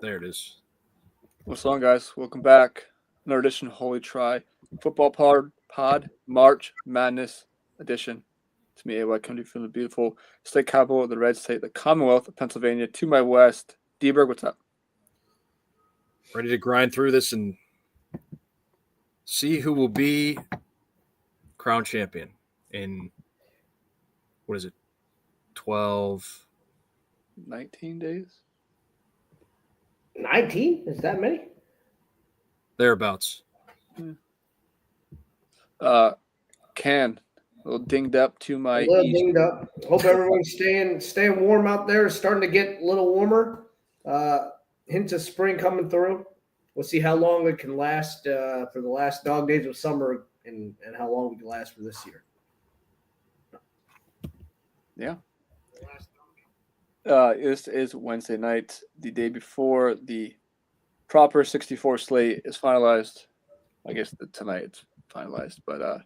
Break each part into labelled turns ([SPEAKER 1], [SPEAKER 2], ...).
[SPEAKER 1] There it is.
[SPEAKER 2] What's on, guys? Welcome back. Another edition of Holy Try Football Pod March Madness edition. It's me, AY, coming from the beautiful state capital of the red state, the Commonwealth of Pennsylvania. To my west, D-Berg, what's up?
[SPEAKER 1] Ready to grind through this and see who will be crown champion in, 12?
[SPEAKER 2] 19 days?
[SPEAKER 3] 19? Is that many?
[SPEAKER 1] Thereabouts.
[SPEAKER 2] Can. A little dinged up to my
[SPEAKER 3] A little
[SPEAKER 2] east.
[SPEAKER 3] dinged up. Hope everyone's staying warm out there. It's starting to get a little warmer. Hints of spring coming through. We'll see how long it can last for the last dog days of summer and how long we can last for this year.
[SPEAKER 2] Yeah. This is Wednesday night, the day before the proper 64 slate is finalized. I guess tonight it's finalized, but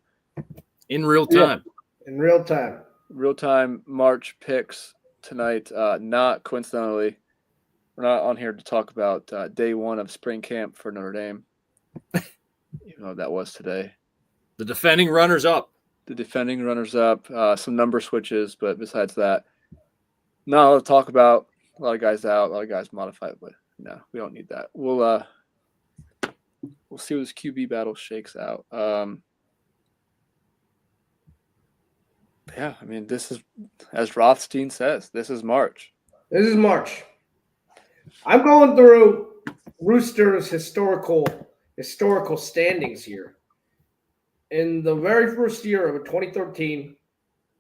[SPEAKER 1] in real time.
[SPEAKER 3] Yeah, in real time.
[SPEAKER 2] Real-time March picks tonight. Not coincidentally, we're not on here to talk about day one of spring camp for Notre Dame, even though that was today.
[SPEAKER 1] The defending runners-up.
[SPEAKER 2] Some number switches, but besides that, not a lot to talk about. A lot of guys out, a lot of guys modified, but no, we don't need that. We'll see what this QB battle shakes out. Yeah, I mean, this is, as Rothstein says, this is March.
[SPEAKER 3] This is March. I'm going through Rooster's historical standings here. In the very first year of 2013,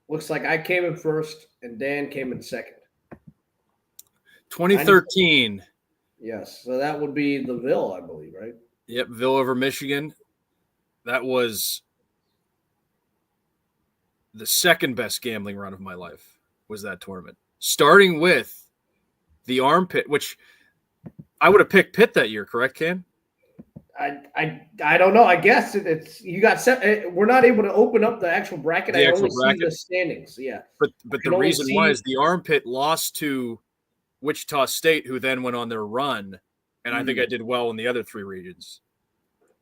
[SPEAKER 3] looks like I came in first and Dan came in second.
[SPEAKER 1] 2013.
[SPEAKER 3] Yes, so that would be the Ville, I believe, right?
[SPEAKER 1] Yep, Ville over Michigan. That was the second best gambling run of my life, was that tournament. Starting with the armpit, which I would have picked Pitt that year, correct, Ken?
[SPEAKER 3] I don't know. I guess it's you got set. We're not able to open up the actual bracket. I only see the standings. Yeah,
[SPEAKER 1] but the reason why is the armpit lost to Wichita State, who then went on their run, and I think I did well in the other three regions,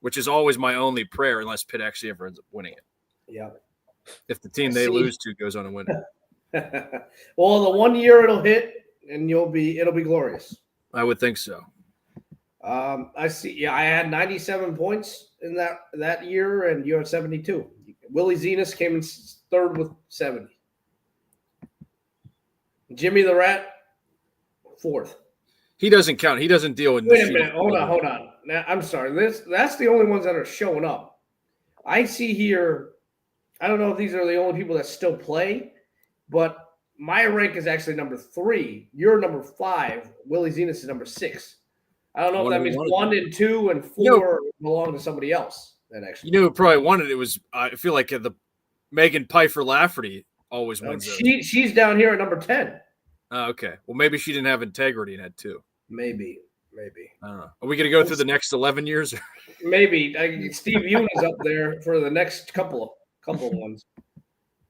[SPEAKER 1] which is always my only prayer, unless Pitt actually ever ends up winning it.
[SPEAKER 3] Yeah,
[SPEAKER 1] if the team they lose to goes on and win it.
[SPEAKER 3] Well, the 1 year it'll hit, and it'll be glorious.
[SPEAKER 1] I would think so.
[SPEAKER 3] I see. Yeah, I had 97 points in that year, and you had 72. Willie Zenas came in third with 70. Jimmy the Rat, fourth.
[SPEAKER 1] He doesn't count. He doesn't deal with.
[SPEAKER 3] Wait a minute. Hold on. Now, I'm sorry. That's the only ones that are showing up. I see here. I don't know if these are the only people that still play, but my rank is actually number 3. You're number 5. Willie Zenas is number 6. I don't know if that means 1 and 2 and 4 belong to somebody else. That actually,
[SPEAKER 1] who probably won it. It was. I feel like the Megan Pfeiffer Lafferty always wins.
[SPEAKER 3] She's down here at number 10.
[SPEAKER 1] Okay. Well, maybe she didn't have integrity and had 2.
[SPEAKER 3] Maybe.
[SPEAKER 1] I don't know. Are we going to go through the next 11 years?
[SPEAKER 3] Maybe. Steve Yoon is up there for the next couple ones.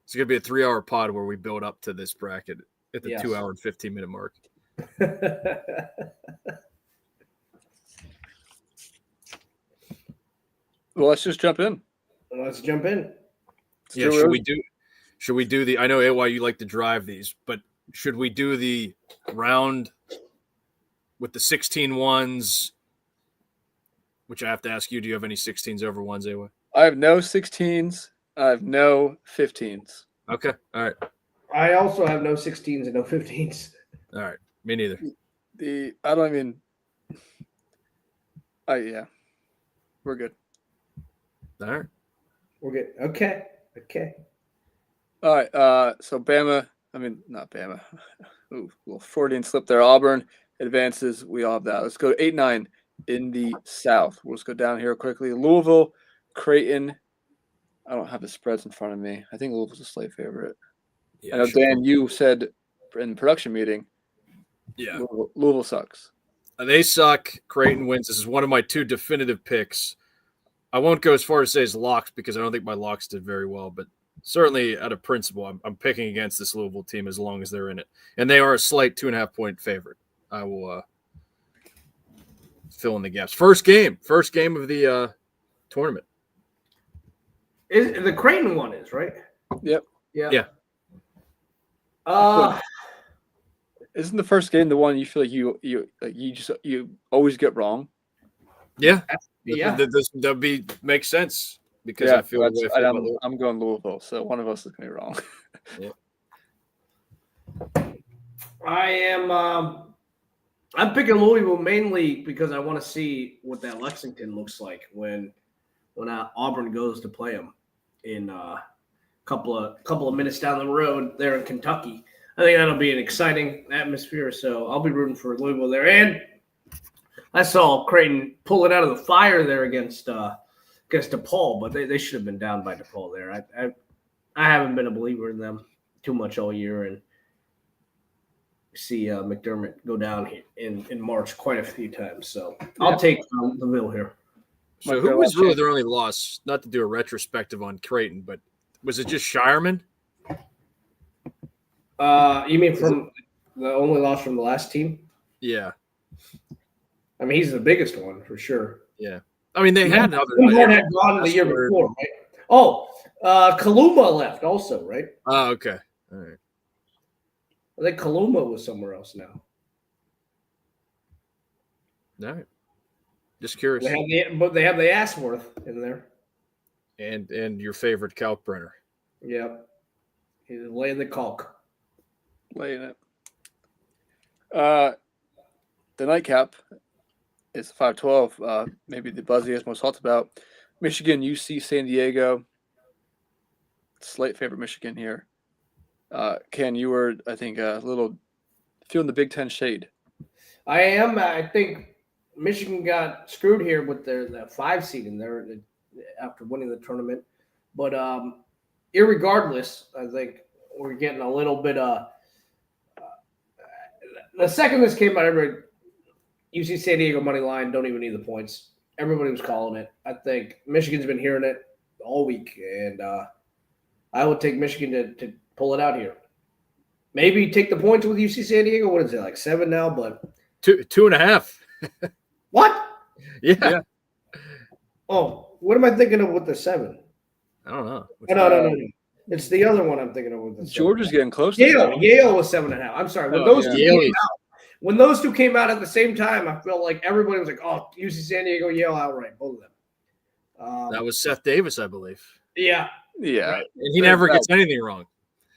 [SPEAKER 1] It's going to be a 3-hour pod where we build up to this bracket at the 2 hour and 15-minute mark.
[SPEAKER 2] Well, let's just jump in.
[SPEAKER 1] Yeah, should we do the, I know AY you like to drive these, but should we do the round with the 16 ones, which I have to ask you, do you have any 16s over 1s, AY?
[SPEAKER 2] I have no 16s. I have no 15s.
[SPEAKER 1] Okay. All right.
[SPEAKER 3] I also have no 16s and no 15s.
[SPEAKER 1] All right. Me neither.
[SPEAKER 2] Yeah. We're good.
[SPEAKER 1] All right.
[SPEAKER 3] We're good. Okay.
[SPEAKER 2] All right. So not Bama. Ooh, a little Freudian slip there. Auburn advances. We all have that. Let's go 8-9 in the South. We'll just go down here quickly. Louisville, Creighton. I don't have the spreads in front of me. I think Louisville's a slight favorite. Yeah, I know, Dan, you said in the production meeting,
[SPEAKER 1] yeah,
[SPEAKER 2] Louisville sucks.
[SPEAKER 1] They suck. Creighton wins. This is one of my 2 definitive picks. I won't go as far as say as locks because I don't think my locks did very well, but certainly out of principle, I'm picking against this Louisville team as long as they're in it. And they are a slight 2.5-point favorite. I will fill in the gaps. First game of the tournament.
[SPEAKER 3] Is the Creighton one is right?
[SPEAKER 2] Yep.
[SPEAKER 3] Yeah.
[SPEAKER 2] Isn't the first game the one you feel like you always get wrong?
[SPEAKER 1] Yeah.
[SPEAKER 3] Yeah.
[SPEAKER 1] That'd makes sense because I feel
[SPEAKER 2] that's, I'm going Louisville, so one of us is gonna be wrong.
[SPEAKER 1] Yeah.
[SPEAKER 3] I am. I'm picking Louisville mainly because I want to see what that Lexington looks like when Auburn goes to play them in a couple of minutes down the road there in Kentucky. I think that'll be an exciting atmosphere. So I'll be rooting for Louisville there. And I saw Creighton pull it out of the fire there against DePaul, but they should have been down by DePaul there. I haven't been a believer in them too much all year, and see McDermott go down here in March quite a few times. So I'll take the Ville here.
[SPEAKER 1] So who was really their only loss? Not to do a retrospective on Creighton, but was it just Shireman?
[SPEAKER 3] You mean from the only loss from the last team?
[SPEAKER 1] Yeah.
[SPEAKER 3] I mean, he's the biggest one for sure.
[SPEAKER 1] Yeah. I mean, they had other.
[SPEAKER 3] One had gone the year before, right? Oh, Kaluma left also, right?
[SPEAKER 1] Oh, okay. All right.
[SPEAKER 3] I think Kaluma was somewhere else now.
[SPEAKER 1] All right. Just curious.
[SPEAKER 3] But they have the Assworth in there.
[SPEAKER 1] And your favorite Kalkbrenner.
[SPEAKER 3] Yep. He's laying the caulk.
[SPEAKER 2] Laying it. The nightcap is 5-12. Maybe the buzziest, most talked about. Michigan, UC, San Diego. Slight favorite Michigan here. Ken, you were, I think, a little feeling the Big Ten shade.
[SPEAKER 3] I am. I think Michigan got screwed here with their 5 seed in there after winning the tournament. But irregardless, I think we're getting a little bit the second this came out, everybody UC San Diego money line, don't even need the points. Everybody was calling it. I think Michigan's been hearing it all week, and I would take Michigan to pull it out here. Maybe take the points with UC San Diego. What is it, like 7 now? But
[SPEAKER 1] 2.5.
[SPEAKER 3] What?
[SPEAKER 1] Yeah.
[SPEAKER 3] Oh, what am I thinking of with the 7?
[SPEAKER 1] I don't know.
[SPEAKER 3] No. It's the other one I'm thinking of with the 7.
[SPEAKER 2] Georgia's getting close.
[SPEAKER 3] Yale was 7.5. I'm sorry. When those two came out at the same time, I felt like everybody was like, "Oh, UC San Diego, Yale outright, both of them."
[SPEAKER 1] That was Seth Davis, I believe.
[SPEAKER 3] Yeah.
[SPEAKER 1] Right. And he never gets anything wrong.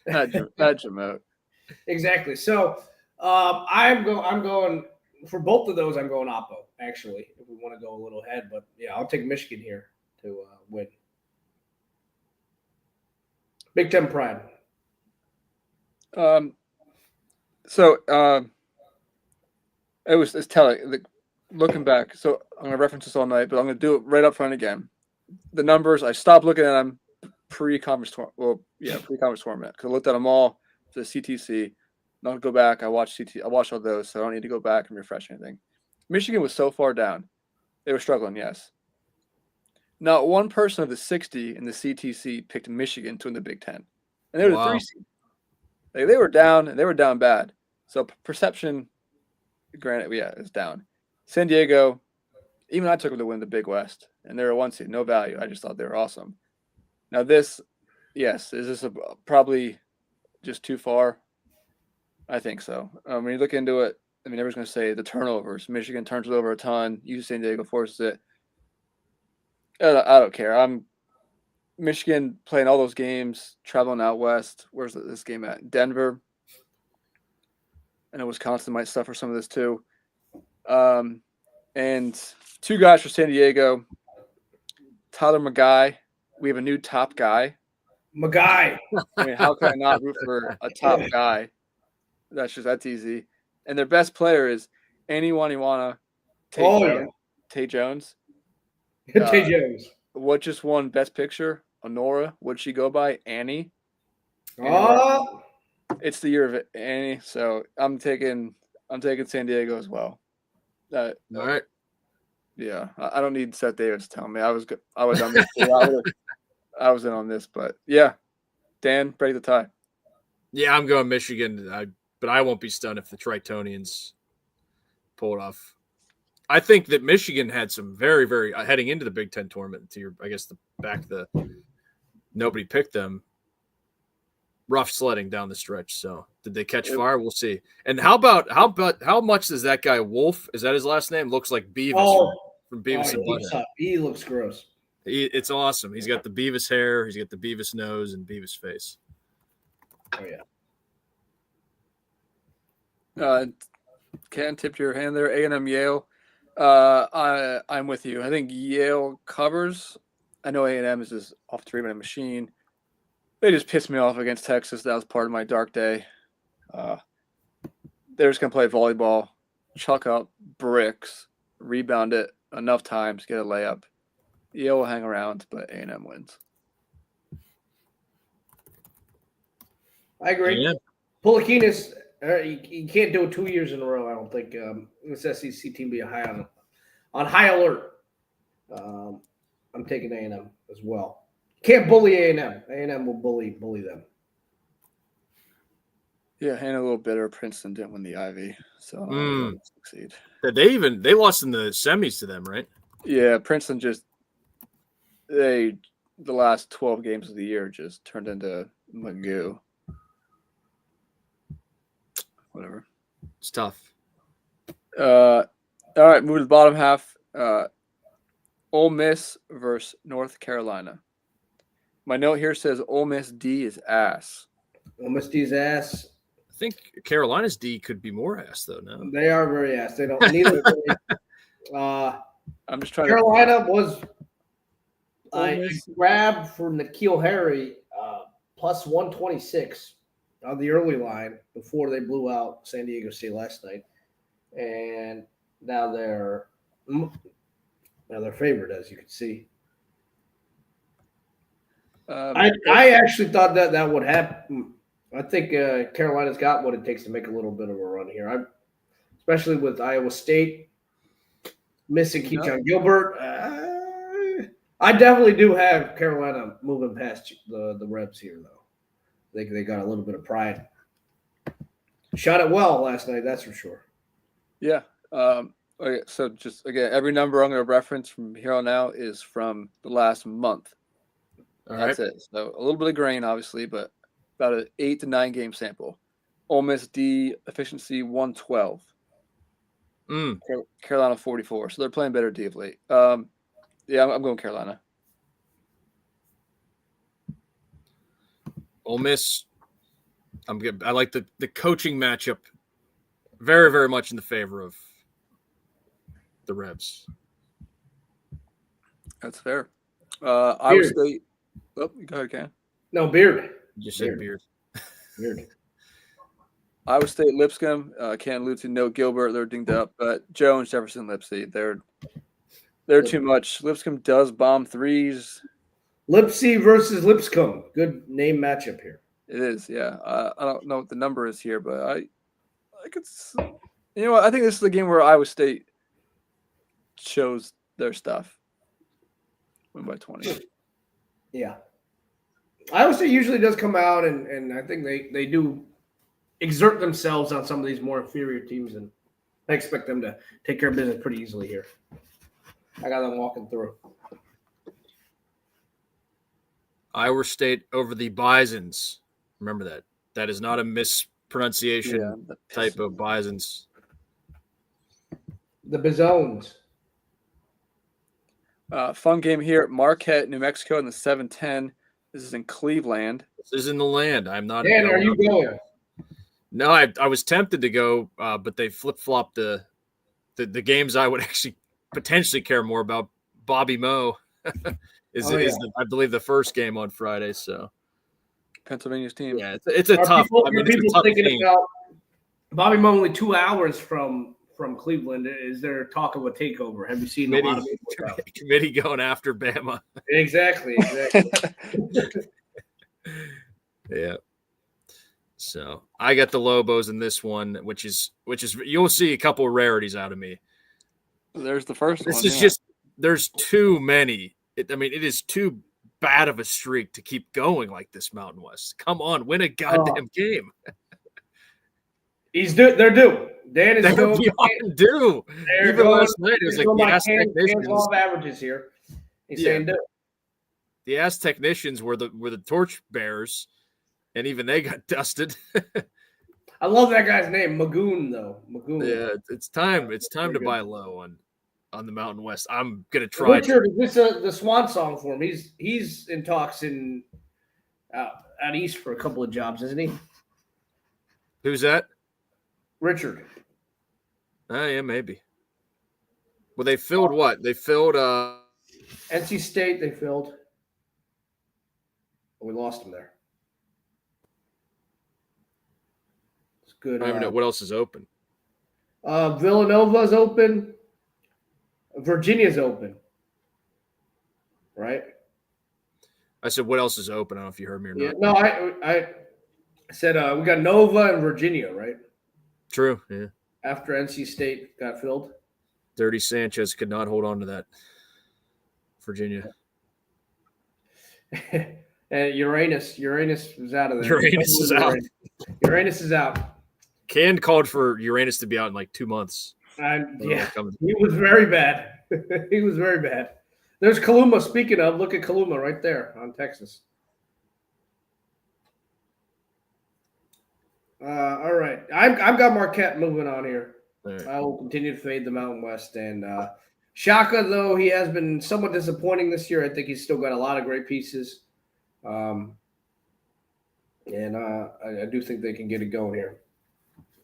[SPEAKER 2] That's remote.
[SPEAKER 3] Exactly. So I'm going for both of those. I'm going Oppo, actually, if we want to go a little ahead. But yeah, I'll take Michigan here to win. Big Ten pride.
[SPEAKER 2] It's telling. Looking back, so I'm gonna reference this all night, but I'm gonna do it right up front again. The numbers, I stopped looking at them pre-conference tournament. Well, yeah, pre-conference tournament because I looked at them all for the CTC. I'll go back. I watched all those, so I don't need to go back and refresh anything. Michigan was so far down; they were struggling. Yes. Not one person of the 60 in the CTC picked Michigan to win the Big Ten, and they were the 3 seed. Like, they were down, and they were down bad. So perception, granted, it's down. San Diego, even I took them to win the Big West, and they were a 1 seed, no value. I just thought they were awesome. Now is this probably just too far? I think so. When you look into it, I mean, everyone's going to say the turnovers. Michigan turns it over a ton. UC San Diego forces it. I don't care. I'm Michigan playing all those games, traveling out west. Where's this game at? Denver. I know Wisconsin might suffer some of this too. And 2 guys for San Diego. Tyler McGuy. We have a new top guy.
[SPEAKER 3] McGuy.
[SPEAKER 2] I mean, how can I not root for a top guy? That's easy. And their best player is Annie Waniwana. Tay Jones.
[SPEAKER 3] Tay Jones.
[SPEAKER 2] What just won Best Picture? Honora. What'd she go by? Annie.
[SPEAKER 3] Oh.
[SPEAKER 2] It's the year of Annie, so I'm taking San Diego as well.
[SPEAKER 1] All right.
[SPEAKER 2] Yeah, I don't need Seth Davis to tell me. I was on this. I was in on this, but yeah. Dan, break the tie.
[SPEAKER 1] Yeah, I'm going Michigan, but I won't be stunned if the Tritonians pull it off. I think that Michigan had some very, very heading into the Big Ten tournament. Nobody picked them. Rough sledding down the stretch. So did they catch fire? We'll see. And how much does that guy Wolf? Is that his last name? Looks like Beavis from Beavis and Butthead.
[SPEAKER 3] He looks gross.
[SPEAKER 1] It's awesome. He's got the Beavis hair. He's got the Beavis nose and Beavis face.
[SPEAKER 3] Oh yeah.
[SPEAKER 2] Ken, tip your hand there. A&M Yale. I'm with you. I think Yale covers. I know A&M is this off 3-minute machine. They just pissed me off against Texas. That was part of my dark day. They're just going to play volleyball, chuck up bricks, rebound it enough times, get a layup. Yale will hang around, but A&M wins.
[SPEAKER 3] I agree. Yeah. Pulikinis, you can't do it 2 years in a row, I don't think. This SEC team be on high alert. I'm taking A&M as well. Can't bully A&M. A&M will bully them.
[SPEAKER 2] Yeah, and a little bitter. Princeton didn't win the Ivy, so succeed.
[SPEAKER 1] They lost in the semis to them, right?
[SPEAKER 2] Yeah, Princeton the last 12 games of the year just turned into Magoo. Whatever.
[SPEAKER 1] It's tough.
[SPEAKER 2] All right, move to the bottom half. Ole Miss versus North Carolina. My note here says Ole Miss D is ass.
[SPEAKER 3] Ole Miss D's ass.
[SPEAKER 1] I think Carolina's D could be more ass though. No,
[SPEAKER 3] they are very ass. They don't. Neither.
[SPEAKER 2] I'm just trying.
[SPEAKER 3] Carolina was. I grabbed for N'Keal Harry plus 126 on the early line before they blew out San Diego State last night, and now they're favored, as you can see. I actually thought that would happen. I think Carolina's got what it takes to make a little bit of a run here. Especially with Iowa State missing Keyshawn Gilbert. I definitely do have Carolina moving past the Rebs here, though. I think they got a little bit of pride. Shot it well last night, that's for sure.
[SPEAKER 2] Yeah. Okay, so just again, every number I'm going to reference from here on out is from the last month. That's it. So a little bit of grain, obviously, but about an 8 to 9 game sample. Ole Miss D efficiency 112. Carolina 44. So they're playing better D of late. Yeah, I'm going Carolina.
[SPEAKER 1] Ole Miss. I'm good. I like the coaching matchup very, very much in the favor of the Rebs.
[SPEAKER 2] That's fair. Iowa State. Oh, go ahead, Ken.
[SPEAKER 3] No, Beard.
[SPEAKER 1] You just said Beard.
[SPEAKER 3] Beard.
[SPEAKER 2] Iowa State, Lipscomb. Can't allude to no Gilbert. They're dinged up. But Jones, Jefferson, Lipsy. They're too much. Lipscomb does bomb threes.
[SPEAKER 3] Lipsy versus Lipscomb. Good name matchup here.
[SPEAKER 2] It is, yeah. I don't know what the number is here, but I could. You know what? I think this is the game where Iowa State shows their stuff. Win by 20.
[SPEAKER 3] Yeah. Iowa State usually does come out, and I think they do exert themselves on some of these more inferior teams, and I expect them to take care of business pretty easily here. I got them walking through.
[SPEAKER 1] Iowa State over the Bisons. Remember that. That is not a mispronunciation type of Bisons.
[SPEAKER 3] The Bizones.
[SPEAKER 2] Fun game here. Marquette, New Mexico in the 7-10. This is in Cleveland.
[SPEAKER 1] This is in the land. I'm not.
[SPEAKER 3] Dan, are you going?
[SPEAKER 1] No, I was tempted to go, but they flip-flopped the games I would actually potentially care more about. Bobby Moe is I believe, the first game on Friday. So
[SPEAKER 2] Pennsylvania's team.
[SPEAKER 1] Yeah, it's a tough.
[SPEAKER 3] People thinking about Bobby Moe only 2 hours from Cleveland. Is there talk of a takeover? Have you seen a lot of people
[SPEAKER 1] committee going after Bama?
[SPEAKER 3] Exactly.
[SPEAKER 1] Yeah. So I got the Lobos in this one, which is you'll see a couple of rarities out of me.
[SPEAKER 2] There's the first one.
[SPEAKER 1] This is just there's too many. It is too bad of a streak to keep going like this, Mountain West. Come on, win a goddamn game.
[SPEAKER 3] They're due. Dan is
[SPEAKER 1] They're
[SPEAKER 3] still
[SPEAKER 1] beyond due.
[SPEAKER 3] They're
[SPEAKER 1] Even
[SPEAKER 3] going,
[SPEAKER 1] last night, it was like the Ass Technicians.
[SPEAKER 3] law of averages here. He's saying do.
[SPEAKER 1] The Ass Technicians were the torch bearers, and even they got dusted.
[SPEAKER 3] I love that guy's name, Magoon, though. Magoon.
[SPEAKER 1] Yeah, it's time. It's time to buy low on the Mountain West. I'm gonna try.
[SPEAKER 3] Richard, is this the swan song for him? He's in talks out east for a couple of jobs, isn't he?
[SPEAKER 1] Who's that?
[SPEAKER 3] Richard.
[SPEAKER 1] Yeah, maybe. Well, they filled what? They filled
[SPEAKER 3] NC State. They filled. We lost him there. It's good.
[SPEAKER 1] I don't even know what else is open.
[SPEAKER 3] Villanova's open. Virginia's open. Right?
[SPEAKER 1] I said, what else is open? I don't know if you heard me or not.
[SPEAKER 3] No, I said we got Nova and Virginia, right?
[SPEAKER 1] True, yeah.
[SPEAKER 3] After NC State got filled.
[SPEAKER 1] Dirty Sanchez could not hold on to that. Virginia.
[SPEAKER 3] And Uranus was out of there.
[SPEAKER 1] Uranus is out.
[SPEAKER 3] Uranus is out.
[SPEAKER 1] Can called for Uranus to be out in like 2 months.
[SPEAKER 3] Yeah, he was very bad. He was very bad. There's Kaluma. Speaking of, look at Kaluma right there on Texas. All right. I've got Marquette moving on here. Right. I will continue to fade the Mountain West. And Shaka, though, he has been somewhat disappointing this year. I think he's still got a lot of great pieces. And I do think they can get it going here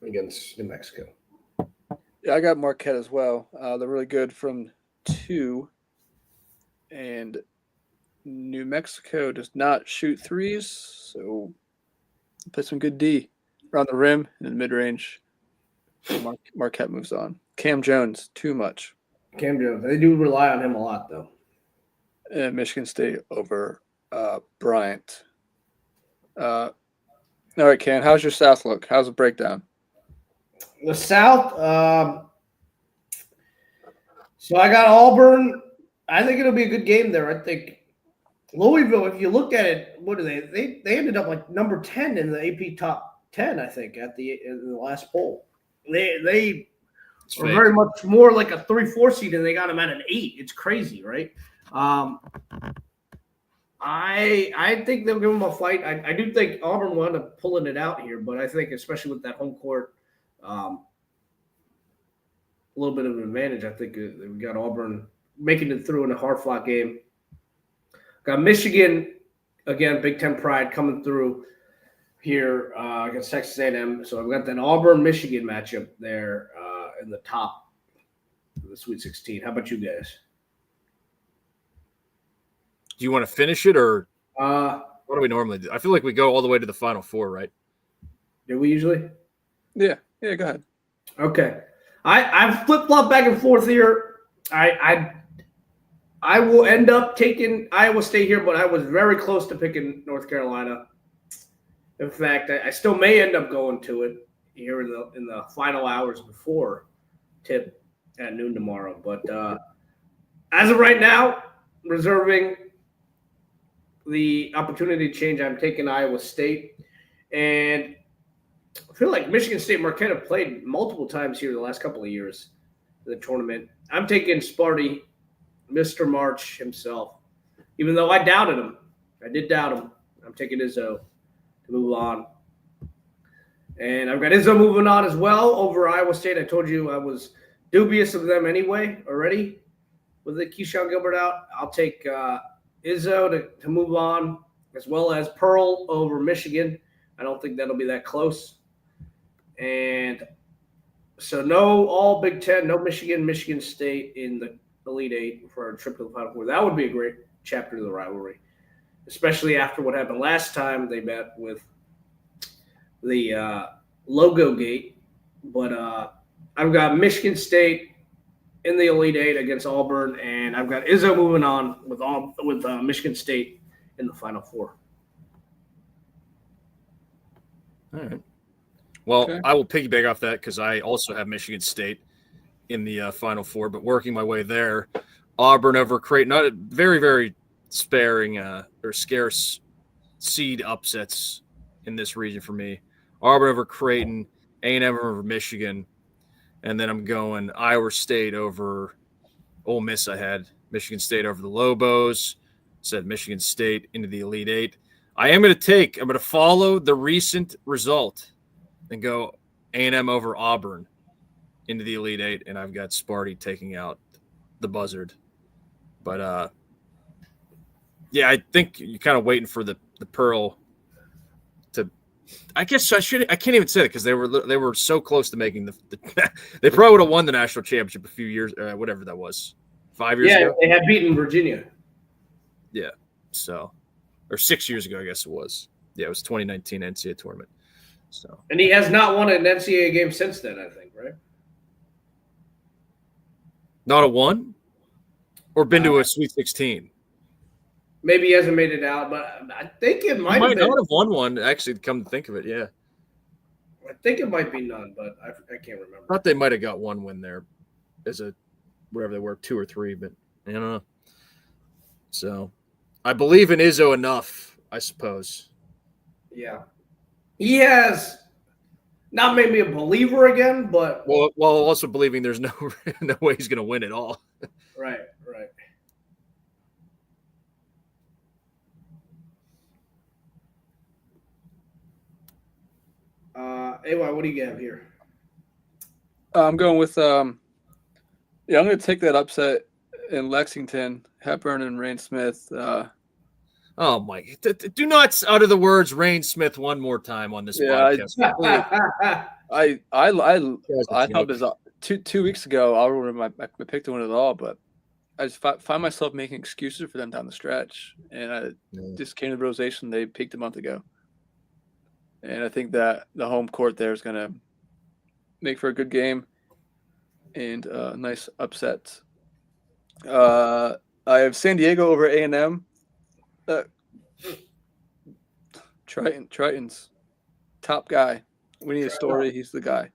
[SPEAKER 3] against New Mexico.
[SPEAKER 2] Yeah, I got Marquette as well. They're really good from 2. And New Mexico does not shoot threes, so play some good D around the rim and in mid-range. Marquette moves on. Cam Jones, too much.
[SPEAKER 3] Cam Jones. They do rely on him a lot, though.
[SPEAKER 2] And Michigan State over Bryant. All right, Ken, how's your South look? How's the breakdown?
[SPEAKER 3] The South, so I got Auburn. I think it'll be a good game there. I think Louisville, if you look at it, what are they? They ended up like number 10 in the AP top 10, I think, in the last poll. They were very much more like a 3-4 seed, and they got them at an 8. It's crazy, right? I think they'll give them a fight. I do think Auburn will end up pulling it out here, but I think especially with that home court, a little bit of an advantage. I think we got Auburn making it through in a hard-fought game. Got Michigan, again, Big Ten pride coming through here against Texas A&M. So I've got that Auburn-Michigan matchup there in the top of the Sweet 16. How about you guys?
[SPEAKER 1] Do you want to finish it, or what do we normally do? I feel like we go all the way to the Final Four, right?
[SPEAKER 3] Do we usually?
[SPEAKER 2] Yeah, go ahead.
[SPEAKER 3] Okay. I've flip-flopped back and forth here. I will end up taking Iowa State here, but I was very close to picking North Carolina. In fact, I still may end up going to it here in the final hours before tip at noon tomorrow. But as of right now, reserving the opportunity to change, I'm taking Iowa State. And I feel like Michigan State Marquette have played multiple times here the last couple of years in the tournament. I'm taking Sparty, Mr. March himself, even though I doubted him. I did doubt him. I'm taking Izzo to move on. And I've got Izzo moving on as well over Iowa State. I told you I was dubious of them anyway already with the Keyshawn Gilbert out. I'll take Izzo to move on, as well as Pearl over Michigan. I don't think that'll be that close. And so no all Big Ten, no Michigan State in the Elite Eight for a trip to the Final Four. That would be a great chapter of the rivalry, especially after what happened last time they met with the logo gate. But I've got Michigan State in the Elite Eight against Auburn, and I've got Izzo moving on with Michigan State in the Final Four.
[SPEAKER 1] All right. Well, okay. I will piggyback off that because I also have Michigan State in the Final Four, but working my way there. Auburn over Creighton, not a very, very sparing or scarce seed upsets in this region for me. Auburn over Creighton, A&M over Michigan. And then I'm going Iowa State over Ole Miss. I had Michigan State over the Lobos. Said Michigan State into the Elite Eight. I'm going to follow the recent result and go A&M over Auburn into the Elite Eight, and I've got Sparty taking out the Buzzard. But yeah, I think you're kind of waiting for the Pearl to. I guess I can't even say it because they were so close to making the they probably would have won the national championship a few years, whatever that was, 5 years ago.
[SPEAKER 3] They had beaten Virginia.
[SPEAKER 1] Yeah, so or 6 years ago, I guess it was. Yeah, it was 2019 NCAA tournament. So,
[SPEAKER 3] and he has not won an NCAA game since then, I think, right?
[SPEAKER 1] Not a one, or been to a Sweet 16.
[SPEAKER 3] Maybe he hasn't made it out, but I think it might have been.
[SPEAKER 1] Not have won one. Actually, come to think of it, yeah.
[SPEAKER 3] I think it might be none, but I can't remember.
[SPEAKER 1] I thought they might have got one win there, as a whatever they were, 2 or 3, but I don't know. So, I believe in Izzo enough, I suppose.
[SPEAKER 3] Yeah, he has not made me a believer again, but
[SPEAKER 1] while also believing there's no way he's going to win at all.
[SPEAKER 3] Right. AY, what do you have here?
[SPEAKER 2] I'm going with I'm going to take that upset in Lexington, Hepburn and Rain Smith.
[SPEAKER 1] Oh my! Do not utter the words "Rain Smith" one more time on this podcast.
[SPEAKER 2] I thought this 2 weeks ago. I remember I picked to win it all, but I just find myself making excuses for them down the stretch, and I just came to the realization they peaked a month ago. And I think that the home court there is going to make for a good game and a nice upset. I have San Diego over A&M. Triton's top guy. We need a story. He's the guy.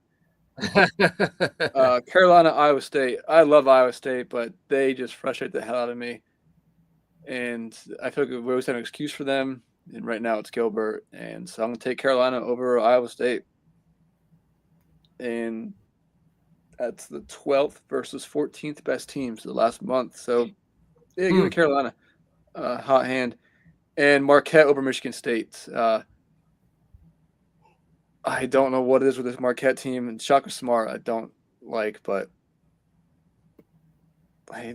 [SPEAKER 2] Carolina, Iowa State. I love Iowa State, but they just frustrate the hell out of me. And I feel like we always have an excuse for them. And right now it's Gilbert. And so I'm going to take Carolina over Iowa State. And that's the 12th versus 14th best teams of the last month. So, yeah, give me Carolina. Hot hand. And Marquette over Michigan State. I don't know what it is with this Marquette team. And Shaka Smart I don't like, but I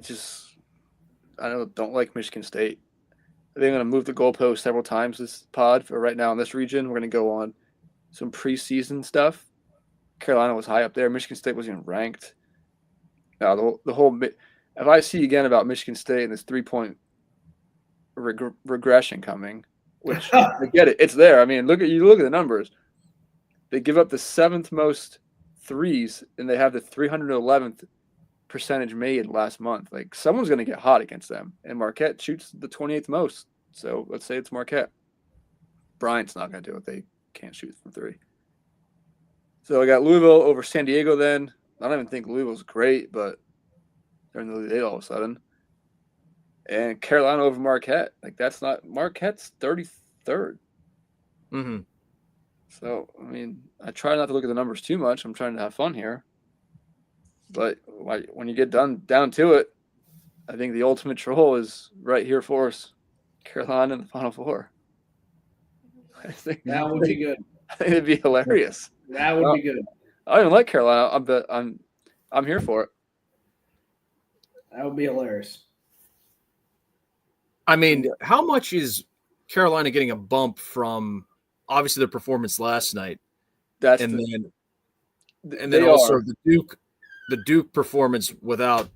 [SPEAKER 2] don't like Michigan State. I think I'm going to move the goalpost several times this pod. For right now in this region, we're going to go on some preseason stuff. Carolina was high up there. Michigan State wasn't even ranked. Now, the whole – if I see again about Michigan State and this 3-point regression coming, which I get it. It's there. I mean, look at the numbers. They give up the 7th most threes, and they have the 311th percentage made last month. Like, someone's going to get hot against them. And Marquette shoots the 28th most. So let's say it's Marquette. Bryant's not going to do it. They can't shoot from 3. So I got Louisville over San Diego then. I don't even think Louisville's great, but they're in the Elite Eight all of a sudden. And Carolina over Marquette. Like, that's not – Marquette's 33rd.
[SPEAKER 1] Mm-hmm.
[SPEAKER 2] So, I mean, I try not to look at the numbers too much. I'm trying to have fun here. But when you get down to it, I think the ultimate troll is right here for us. Carolina in the Final Four. I think
[SPEAKER 3] that would be good.
[SPEAKER 2] I think it'd be hilarious.
[SPEAKER 3] That would be good.
[SPEAKER 2] I don't even like Carolina, but I'm here for it.
[SPEAKER 3] That would be hilarious.
[SPEAKER 1] I mean, how much is Carolina getting a bump from obviously their performance last night? And then also the Duke performance without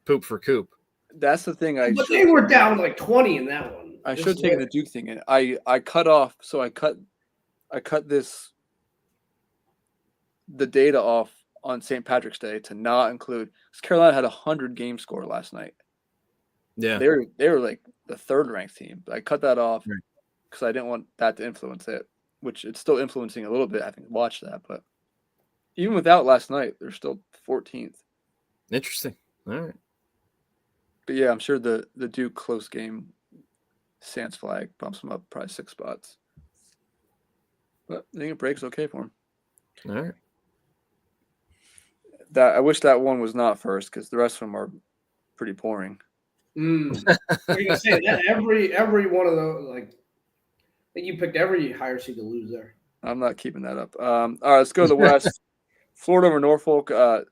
[SPEAKER 1] Poop for Coop.
[SPEAKER 2] That's the thing.
[SPEAKER 3] But they were down like 20 in that one.
[SPEAKER 2] I should have taken the Duke thing in. I cut off. So I cut the data off on St. Patrick's Day to not include because Carolina had 100 game score last night.
[SPEAKER 1] Yeah,
[SPEAKER 2] they were like the 3rd ranked team. I cut that off because I didn't want that to influence it, which it's still influencing a little bit. I think watch that, but even without last night, they're still 14th.
[SPEAKER 1] Interesting. All right,
[SPEAKER 2] but yeah, I'm sure the Duke close game, Sans flag bumps them up probably 6 spots. But I think it breaks okay for him.
[SPEAKER 1] All right.
[SPEAKER 2] that I wish that one was not first because the rest of them are pretty boring.
[SPEAKER 3] I'm gonna say that every one of those, like, I think you picked every higher seed to lose there.
[SPEAKER 2] I'm not keeping that up. All right, let's go to the West. Florida over Norfolk.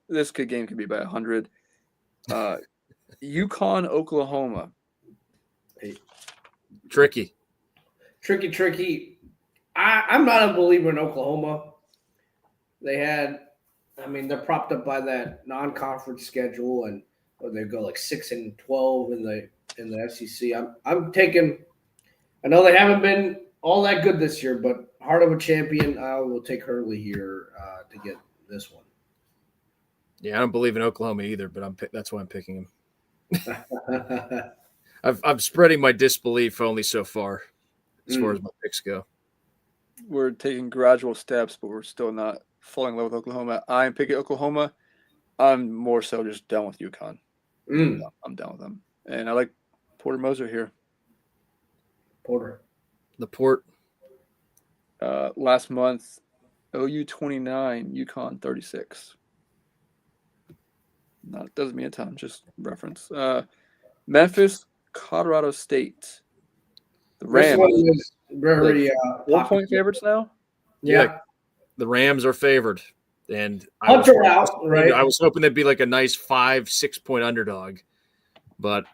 [SPEAKER 2] This game could be by 100. UConn, Oklahoma.
[SPEAKER 1] Tricky.
[SPEAKER 3] I'm not a believer in Oklahoma. They're propped up by that non-conference schedule, and they go like 6-12 in the SEC. I'm taking. I know they haven't been all that good this year, but heart of a champion, I will take Hurley here to get this one.
[SPEAKER 1] Yeah, I don't believe in Oklahoma either, but that's why I'm picking him. I'm spreading my disbelief only so far as far as my picks go.
[SPEAKER 2] We're taking gradual steps, but we're still not falling in love with Oklahoma. I'm picking Oklahoma. I'm more so just done with UConn. I'm done with them. And I like Porter Moser here.
[SPEAKER 1] The Port.
[SPEAKER 2] Last month, OU 29, UConn 36. It doesn't mean a ton, just reference. Memphis, Colorado State. The Rams.
[SPEAKER 3] This one is very
[SPEAKER 2] 4-point favorites now?
[SPEAKER 3] Yeah.
[SPEAKER 1] The Rams are favored. And
[SPEAKER 3] Hunter out, right?
[SPEAKER 1] I was hoping they'd be like a nice 5-6 point underdog. But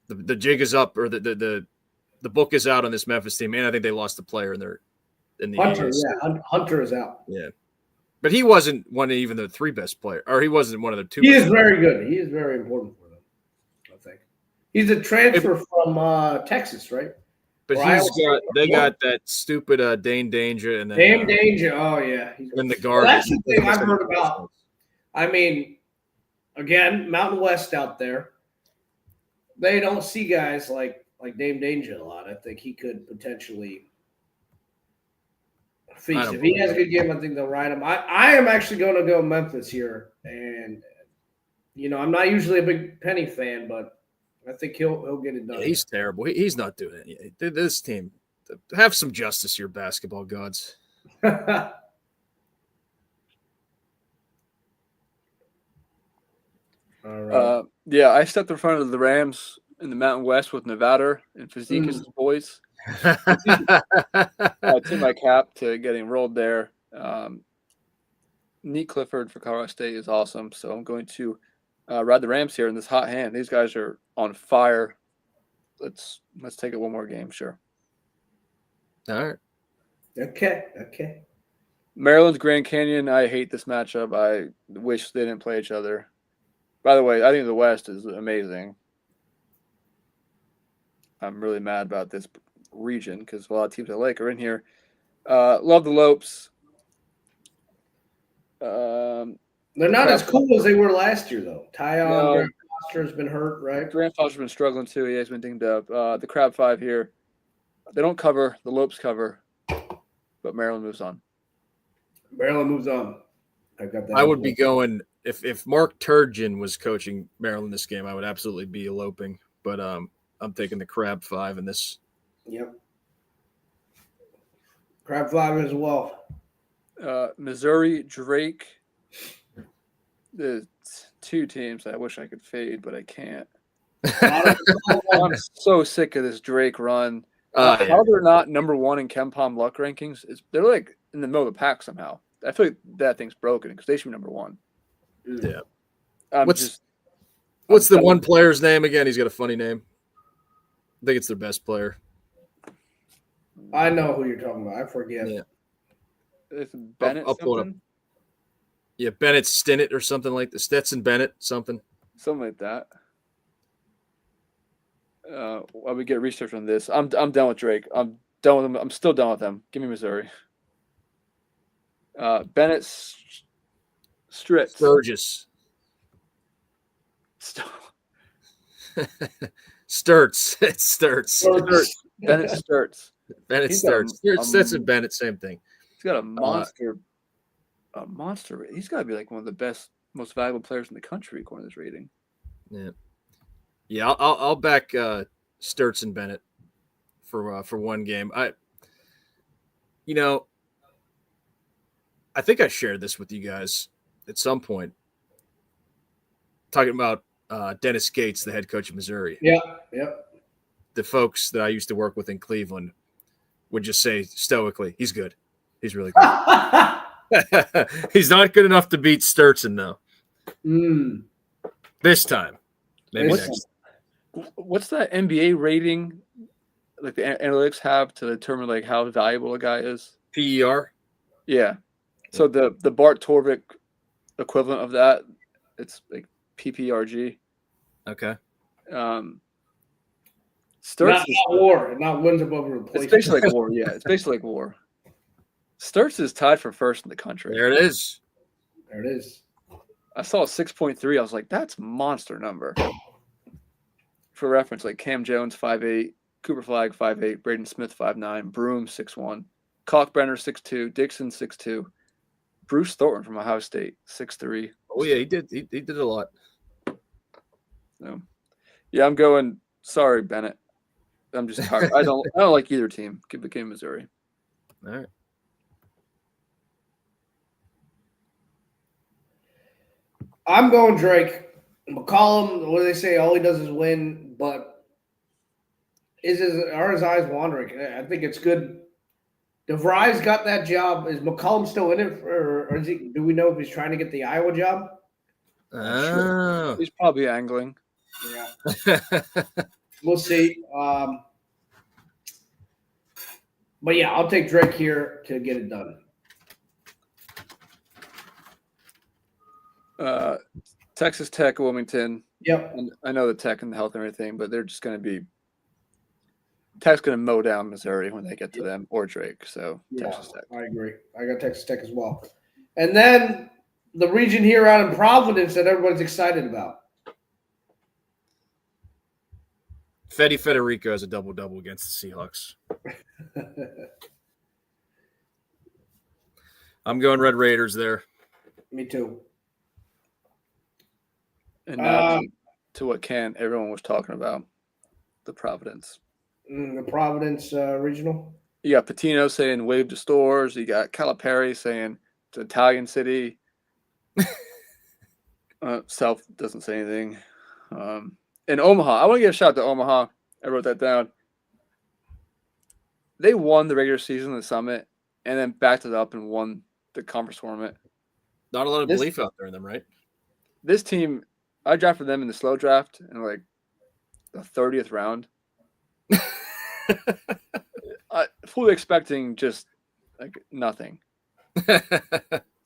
[SPEAKER 1] the jig is up, or the book is out on this Memphis team. And I think they lost a player in the
[SPEAKER 3] Hunter,
[SPEAKER 1] AAC.
[SPEAKER 3] yeah. Hunter is out.
[SPEAKER 1] Yeah. But he wasn't one of even the three best players, or he wasn't one of the two.
[SPEAKER 3] He is very good. He is very important for them, I think. He's a transfer from Texas, right?
[SPEAKER 1] But they got that stupid Dane Danger and then
[SPEAKER 3] Dame Danger. Oh yeah.
[SPEAKER 1] And the guard.
[SPEAKER 3] Well, that's the thing I've heard about. I mean, again, Mountain West out there. They don't see guys like Dame Danger a lot. I think he could potentially feast. If he has a good game, I think they'll ride him. I am actually going to go Memphis here, and I'm not usually a big Penny fan, but I think he'll get it done.
[SPEAKER 1] Yeah, he's terrible. He's not doing it. This team, have some justice here, basketball gods.
[SPEAKER 2] All right. I stepped in front of the Rams in the Mountain West with Nevada and Fazekas' boys. I tip my cap to getting rolled there. Nick Clifford for Colorado State is awesome, so I'm going to ride the Rams here in this hot hand. These guys are on fire. Let's take it one more game, sure.
[SPEAKER 1] All right.
[SPEAKER 3] Okay.
[SPEAKER 2] Maryland's Grand Canyon. I hate this matchup. I wish they didn't play each other. By the way, I think the West is amazing. I'm really mad about this region because a lot of teams I like are in here. Love the Lopes.
[SPEAKER 3] They're not as cool as they were last year, though. Grant Foster has been hurt, right?
[SPEAKER 2] Grant Foster's been struggling too. He has been dinged up. The Crab Five here. They don't cover. The Lopes cover. But Maryland moves on.
[SPEAKER 3] I got that.
[SPEAKER 1] I would be going if Mark Turgeon was coaching Maryland this game, I would absolutely be eloping. But I'm taking the Crab Five in this.
[SPEAKER 3] Yep. Crab Five as well.
[SPEAKER 2] Missouri, Drake. The two teams I wish I could fade, but I can't. I'm so sick of this Drake run. How they're not number one in KenPom luck rankings? They're like in the middle of the pack somehow. I feel like that thing's broken because they should be number one.
[SPEAKER 1] Yeah.
[SPEAKER 2] What's
[SPEAKER 1] the one player's name again? He's got a funny name. I think it's their best player.
[SPEAKER 3] I know who you're talking about. I forget.
[SPEAKER 2] Yeah. It's Bennett.
[SPEAKER 1] I'll pull it up. Yeah, Bennett Stinnett or something like that. Stetson Bennett, something
[SPEAKER 2] like that. While we get research on this, I'm done with Drake. I'm done with him. I'm still done with him. Give me Missouri. Bennett Stritz.
[SPEAKER 1] Sturgis. Sturts. It's Sturts.
[SPEAKER 2] Bennett Sturts.
[SPEAKER 1] Bennett Sturts. Stetson Bennett, same thing.
[SPEAKER 2] He's got a monster. He's got to be like one of the best, most valuable players in the country according to this rating.
[SPEAKER 1] Yeah. I'll back Sturts and Bennett for one game. I think I shared this with you guys. at some point, talking about Dennis Gates, the head coach of Missouri.
[SPEAKER 3] Yeah.
[SPEAKER 1] The folks that I used to work with in Cleveland would just say stoically, he's good. He's really good. He's not good enough to beat Sturtson, though. This time. Maybe next.
[SPEAKER 2] What's that NBA rating like the analytics have to determine like how valuable a guy is?
[SPEAKER 1] PER?
[SPEAKER 2] Yeah. So the Bart Torvik equivalent of that, it's like PPRG.
[SPEAKER 1] Okay.
[SPEAKER 2] Sturtz
[SPEAKER 3] not war, not wins above replacement.
[SPEAKER 2] It's basically like war. Yeah, it's basically like war. Sturtz is tied for first in the country.
[SPEAKER 1] There it is.
[SPEAKER 2] I saw a 6.3. I was like, that's a monster number. For reference, like Cam Jones 5'8", Cooper Flagg 5'8", Braden Smith 5'9", Broom 6'1", Kalkbrenner 6'2", Dixon 6'2", Bruce Thornton from Ohio State 6'3".
[SPEAKER 1] Oh yeah, he did. He did a lot.
[SPEAKER 2] So, yeah, I'm going. Sorry, Bennett. I'm just tired. I don't like either team. Give the game Missouri.
[SPEAKER 1] All right.
[SPEAKER 3] I'm going Drake. McCollum, what do they say? All he does is win, but are his eyes wandering? I think it's good. DeVry's got that job. Is McCollum still in it, or is he? Do we know if he's trying to get the Iowa job?
[SPEAKER 1] Oh.
[SPEAKER 2] He's probably angling.
[SPEAKER 3] Yeah, we'll see. But yeah, I'll take Drake here to get it done.
[SPEAKER 2] Texas Tech, Wilmington.
[SPEAKER 3] Yep.
[SPEAKER 2] And I know the Tech and the health and everything, but they're just going to be Tech's going to mow down Missouri when they get to them or Drake. So
[SPEAKER 3] yeah,
[SPEAKER 2] Texas Tech.
[SPEAKER 3] I agree. I got Texas Tech as well. And then the region here out in Providence that everybody's excited about.
[SPEAKER 1] Federico has a double-double against the Seahawks. I'm going Red Raiders there.
[SPEAKER 3] Me too.
[SPEAKER 2] And now to what everyone was talking about, the Providence.
[SPEAKER 3] The Providence regional.
[SPEAKER 2] You got Patino saying wave to stores. You got Calipari saying it's an Italian city. South doesn't say anything. In Omaha, I want to give a shout out to Omaha. I wrote that down. They won the regular season, the Summit, and then backed it up and won the conference tournament.
[SPEAKER 1] Not a lot of belief out there in them, right?
[SPEAKER 2] This team, I drafted them in the slow draft in like the 30th round. Fully expecting just like nothing.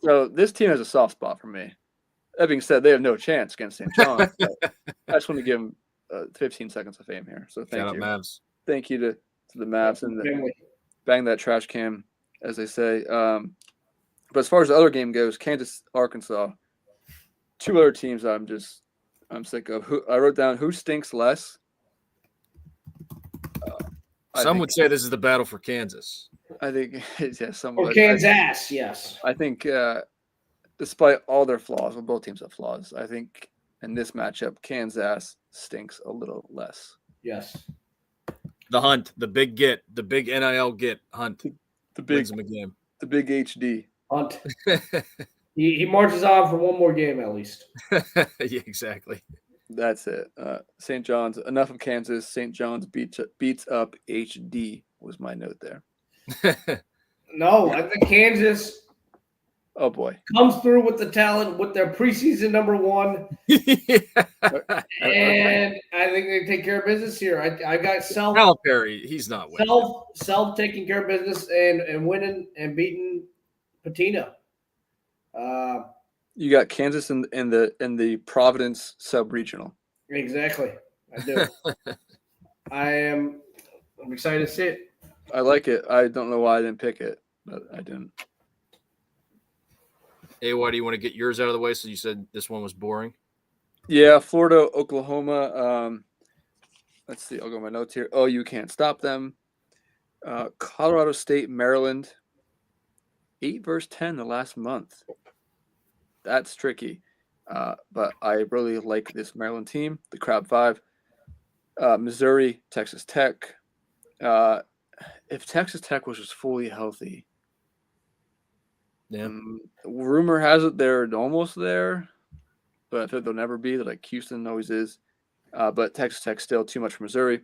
[SPEAKER 2] So this team has a soft spot for me. That being said, they have no chance against St. John. I just want to give them 15 seconds of fame here. So thank you.
[SPEAKER 1] Mavs.
[SPEAKER 2] Thank you to the Mavs and bang that trash can, as they say. But as far as the other game goes, Kansas, Arkansas, two other teams that I'm sick of. I wrote down who stinks less.
[SPEAKER 1] Some would say this is the battle for Kansas.
[SPEAKER 2] I think, yeah, some
[SPEAKER 3] or
[SPEAKER 2] would.
[SPEAKER 3] Kansas, yes.
[SPEAKER 2] I think, despite all their flaws, well, both teams have flaws. I think in this matchup, Kansas stinks a little less.
[SPEAKER 3] Yes.
[SPEAKER 1] The Hunt, the big NIL get Hunt.
[SPEAKER 2] The big
[SPEAKER 1] wins him a game.
[SPEAKER 2] The big HD.
[SPEAKER 3] Hunt. he marches on for one more game at least.
[SPEAKER 1] Yeah, exactly.
[SPEAKER 2] That's it. St. John's. Enough of Kansas. St. John's beats up HD was my note there.
[SPEAKER 3] No, I think Kansas.
[SPEAKER 2] Oh boy,
[SPEAKER 3] comes through with the talent with their preseason number one, and I think they take care of business here. I got
[SPEAKER 1] Calipari. He's not winning.
[SPEAKER 3] Self taking care of business and winning and beating Patina.
[SPEAKER 2] You got Kansas in the Providence sub-regional.
[SPEAKER 3] Exactly, I do. I'm excited to see it.
[SPEAKER 2] I like it. I don't know why I didn't pick it, but I didn't.
[SPEAKER 1] Hey, why do you want to get yours out of the way? So you said this one was boring.
[SPEAKER 2] Yeah, Florida, Oklahoma. Let's see. I'll go my notes here. Oh, you can't stop them. Colorado State, Maryland. 8 versus 10 the last month. That's tricky. But I really like this Maryland team, the Crab Five. Missouri, Texas Tech. If Texas Tech was just fully healthy,
[SPEAKER 1] Yeah.
[SPEAKER 2] Rumor has it they're almost there, but I feel like they'll never be. Like Houston always is. But Texas Tech still too much for Missouri.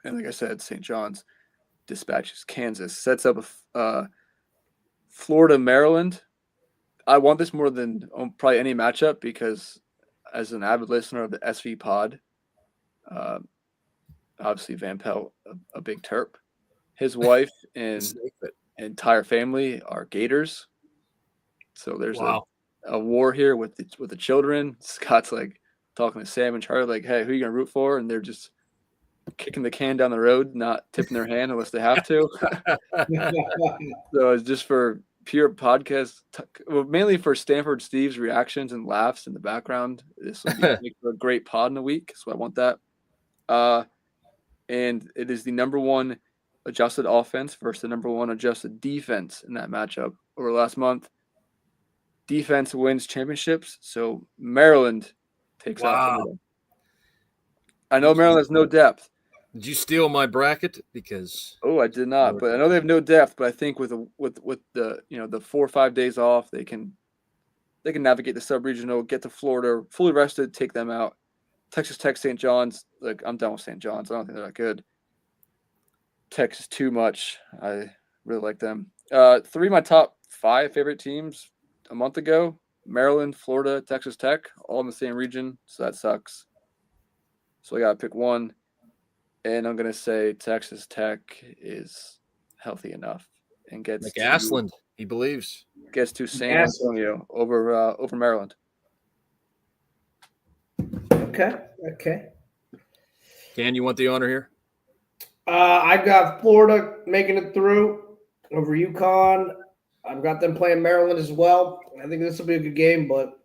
[SPEAKER 2] And like I said, St. John's dispatches Kansas. Sets up Florida, Maryland. I want this more than probably any matchup because as an avid listener of the SV pod, obviously Van Pelt, a big Terp. His wife and entire family are Gators. So there's a war here with the children. Scott's like talking to Sam and Charlie, like, hey, who are you gonna root for? And they're just kicking the can down the road, not tipping their hand unless they have to. So it's just for pure podcast, mainly for Stanford Steve's reactions and laughs in the background. This will be a great pod in a week, so I want that. And it is the number one adjusted offense versus the number one adjusted defense in that matchup over last month. Defense wins championships, so Maryland takes out Florida. I know Maryland has no depth.
[SPEAKER 1] Did you steal my bracket? Because
[SPEAKER 2] I did not. But I know they have no depth. But I think with the the 4 or 5 days off, they can navigate the sub-regional, get to Florida, fully rested, take them out. Texas Tech, St. John's. Like I'm done with St. John's. I don't think they're that good. Texas too much. I really like them. 3 of my top 5 favorite teams a month ago: Maryland, Florida, Texas Tech, all in the same region. So that sucks. So I got to pick one. And I'm going to say Texas Tech is healthy enough and gets
[SPEAKER 1] McAsland, he believes.
[SPEAKER 2] Gets to San Antonio over Maryland.
[SPEAKER 3] Okay.
[SPEAKER 1] Ken, you want the honor here?
[SPEAKER 3] I've got Florida making it through over UConn. I've got them playing Maryland as well. I think this will be a good game, but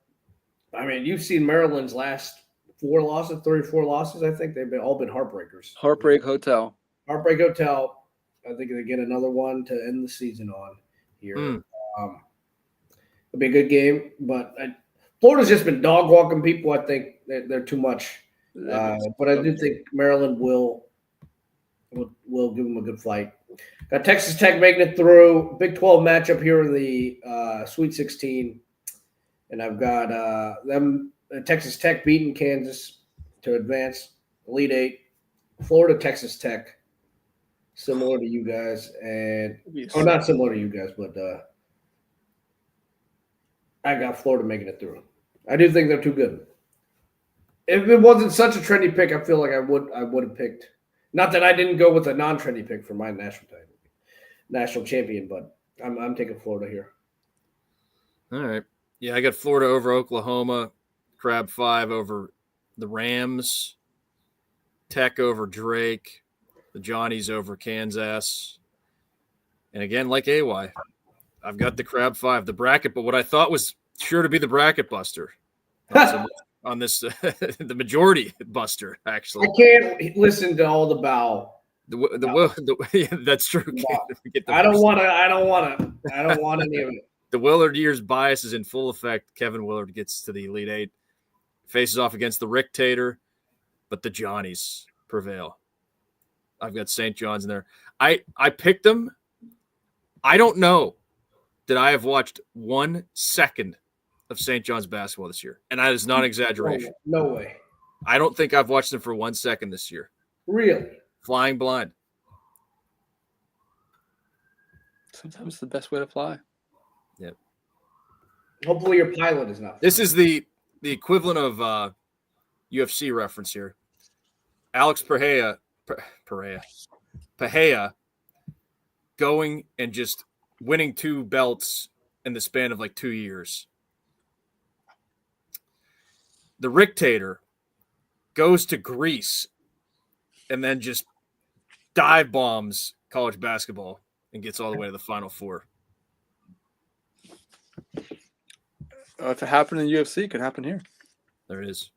[SPEAKER 3] I mean, you've seen Maryland's last 3 or 4 losses. I think they've all been heartbreakers.
[SPEAKER 2] Heartbreak Hotel.
[SPEAKER 3] I think they get another one to end the season on here. It'll be a good game, but Florida's just been dog walking people. I think they're too much, but I do think Maryland will give them a good fight. Got Texas Tech making it through. Big 12 matchup here in the Sweet 16, and I've got them. Texas Tech beating Kansas to advance Elite Eight. Florida, Texas Tech, similar to you guys, and not similar to you guys, but I got Florida making it through. I do think they're too good. If it wasn't such a trendy pick, I feel like I would have picked. Not that I didn't go with a non-trendy pick for my national champion, but I'm taking Florida here.
[SPEAKER 1] All right, yeah, I got Florida over Oklahoma. Crab 5 over the Rams, Tech over Drake, the Johnnies over Kansas. And again, like AY, I've got the Crab 5, the bracket, but what I thought was sure to be the bracket buster on this, the majority buster, actually.
[SPEAKER 3] I can't listen to all the bow.
[SPEAKER 1] That's true.
[SPEAKER 3] I don't want any of it.
[SPEAKER 1] The Willard years bias is in full effect. Kevin Willard gets to the Elite Eight. Faces off against the Rictator, but the Johnnies prevail. I've got St. John's in there. I picked them. I don't know that I have watched 1 second of St. John's basketball this year, and that is not exaggeration.
[SPEAKER 3] No way.
[SPEAKER 1] I don't think I've watched them for 1 second this year.
[SPEAKER 3] Really?
[SPEAKER 1] Flying blind.
[SPEAKER 2] Sometimes the best way to fly.
[SPEAKER 1] Yep.
[SPEAKER 3] Hopefully your pilot is not.
[SPEAKER 1] This is the equivalent of UFC reference here. Alex Pereira going and just winning 2 belts in the span of like 2 years. The Rictator goes to Greece and then just dive bombs college basketball and gets all the way to the Final Four.
[SPEAKER 2] If it happened in UFC, it could happen here.
[SPEAKER 1] There it is.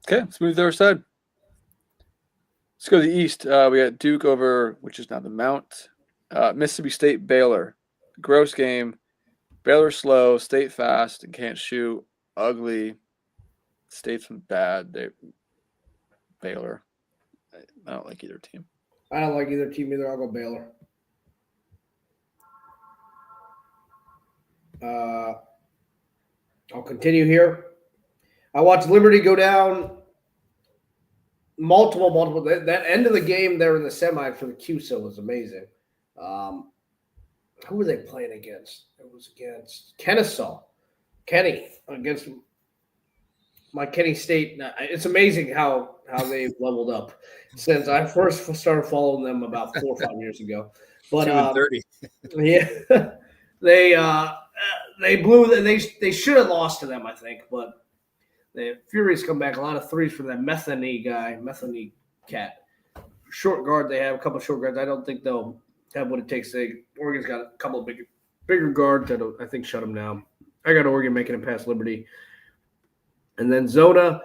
[SPEAKER 2] Okay, let's move to the other side. Let's go to the East. We got Duke over, which is now the Mount. Mississippi State, Baylor. Gross game. Baylor slow, State fast, and can't shoot. Ugly. State's been bad. Baylor. I don't like either team.
[SPEAKER 3] I don't like either team either. I'll go Baylor. I'll continue here. I watched Liberty go down multiple. That end of the game there in the semi for the QSO was amazing. Who were they playing against? It was against Kennesaw. Kenny against my Kenny State. It's amazing how they've leveled up since I first started following them about 4 or 5 years ago. But
[SPEAKER 1] 2-30.
[SPEAKER 3] yeah, they blew. They should have lost to them, I think. But the Furies come back. A lot of threes from that Metheny cat. Short guard. They have a couple of short guards. I don't think they'll have what it takes. Oregon's got a couple of bigger guards that I think shut them down. I got Oregon making it past Liberty. And then Zona,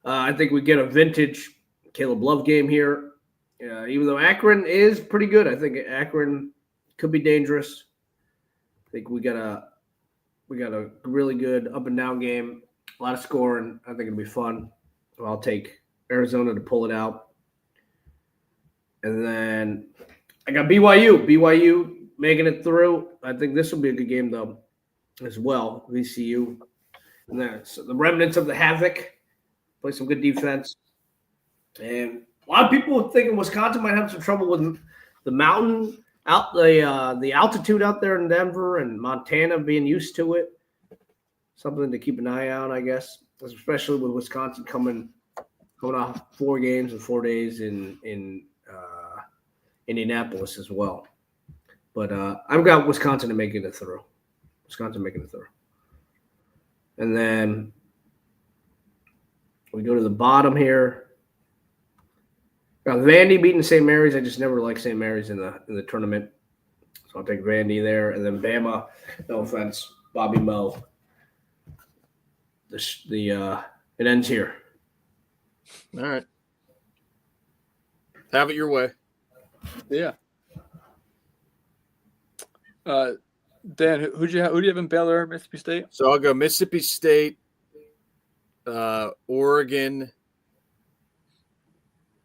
[SPEAKER 3] I think we get a vintage Caleb Love game here. Even though Akron is pretty good, I think Akron could be dangerous. I think we got a really good up and down game, a lot of scoring. I think it'll be fun. So I'll take Arizona to pull it out. And then I got BYU making it through. I think this will be a good game though, as well. VCU. And then so the remnants of the Havoc play some good defense. And a lot of people are thinking Wisconsin might have some trouble with the mountain out the altitude out there in Denver and Montana being used to it. Something to keep an eye on, I guess, especially with Wisconsin coming off 4 games in 4 days in Indianapolis as well. But I've got Wisconsin making it through. And then we go to the bottom here. Got Vandy beating St. Mary's. I just never liked St. Mary's in the tournament. So I'll take Vandy there. And then Bama, no offense, Bobby Moe. It ends here.
[SPEAKER 1] All right. Have it your way.
[SPEAKER 2] Yeah. Dan, who do you have in Baylor, Mississippi State?
[SPEAKER 1] So I'll go Mississippi State, Oregon,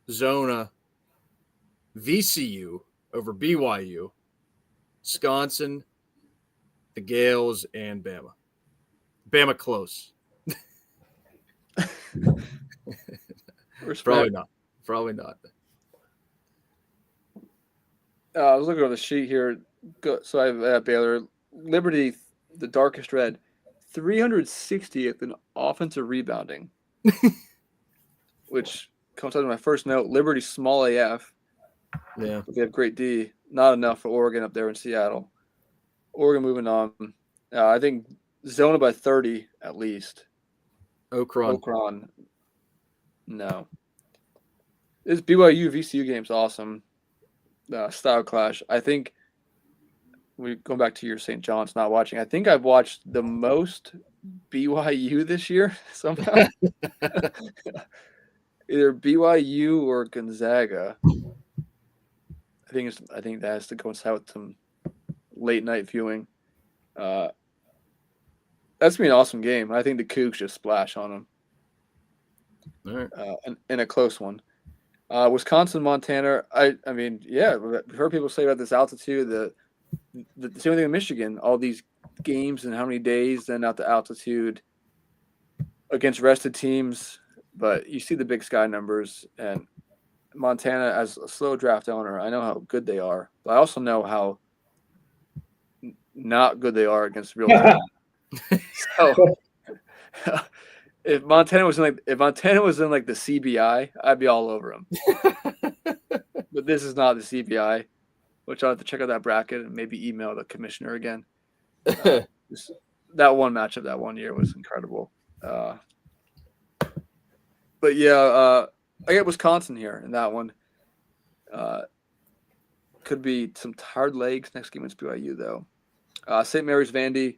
[SPEAKER 1] Zona, VCU over BYU, Wisconsin, the Gales, and Bama. Bama close. Probably not.
[SPEAKER 2] I was looking over the sheet here. So I have Baylor. Liberty, the darkest red, 360th in offensive rebounding, which comes out of my first note. Liberty, small AF.
[SPEAKER 1] Yeah.
[SPEAKER 2] They have great D. Not enough for Oregon up there in Seattle. Oregon moving on. I think Zona by 30 at least. Okron. No. This BYU VCU game's awesome. Style clash. I think we go back to your St. John's not watching. I think I've watched the most BYU this year somehow. Either BYU or Gonzaga. I think that has to coincide with some late night viewing. That's gonna be an awesome game. I think the Cougs just splash on them.
[SPEAKER 1] All right.
[SPEAKER 2] In a close one. Wisconsin, Montana. I mean, yeah, we've heard people say about this altitude. The same thing in Michigan. All these games and how many days, then out the altitude against rested teams. But you see the Big Sky numbers, and Montana, as a slow draft owner, I know how good they are, but I also know how not good they are against real teams. So if Montana was in like the CBI, I'd be all over them. But this is not the CBI, which I'll have to check out that bracket and maybe email the commissioner again. That one matchup that one year was incredible. But yeah, I get Wisconsin here in that one. Could be some tired legs next game against BYU though. St. Mary's, Vandy.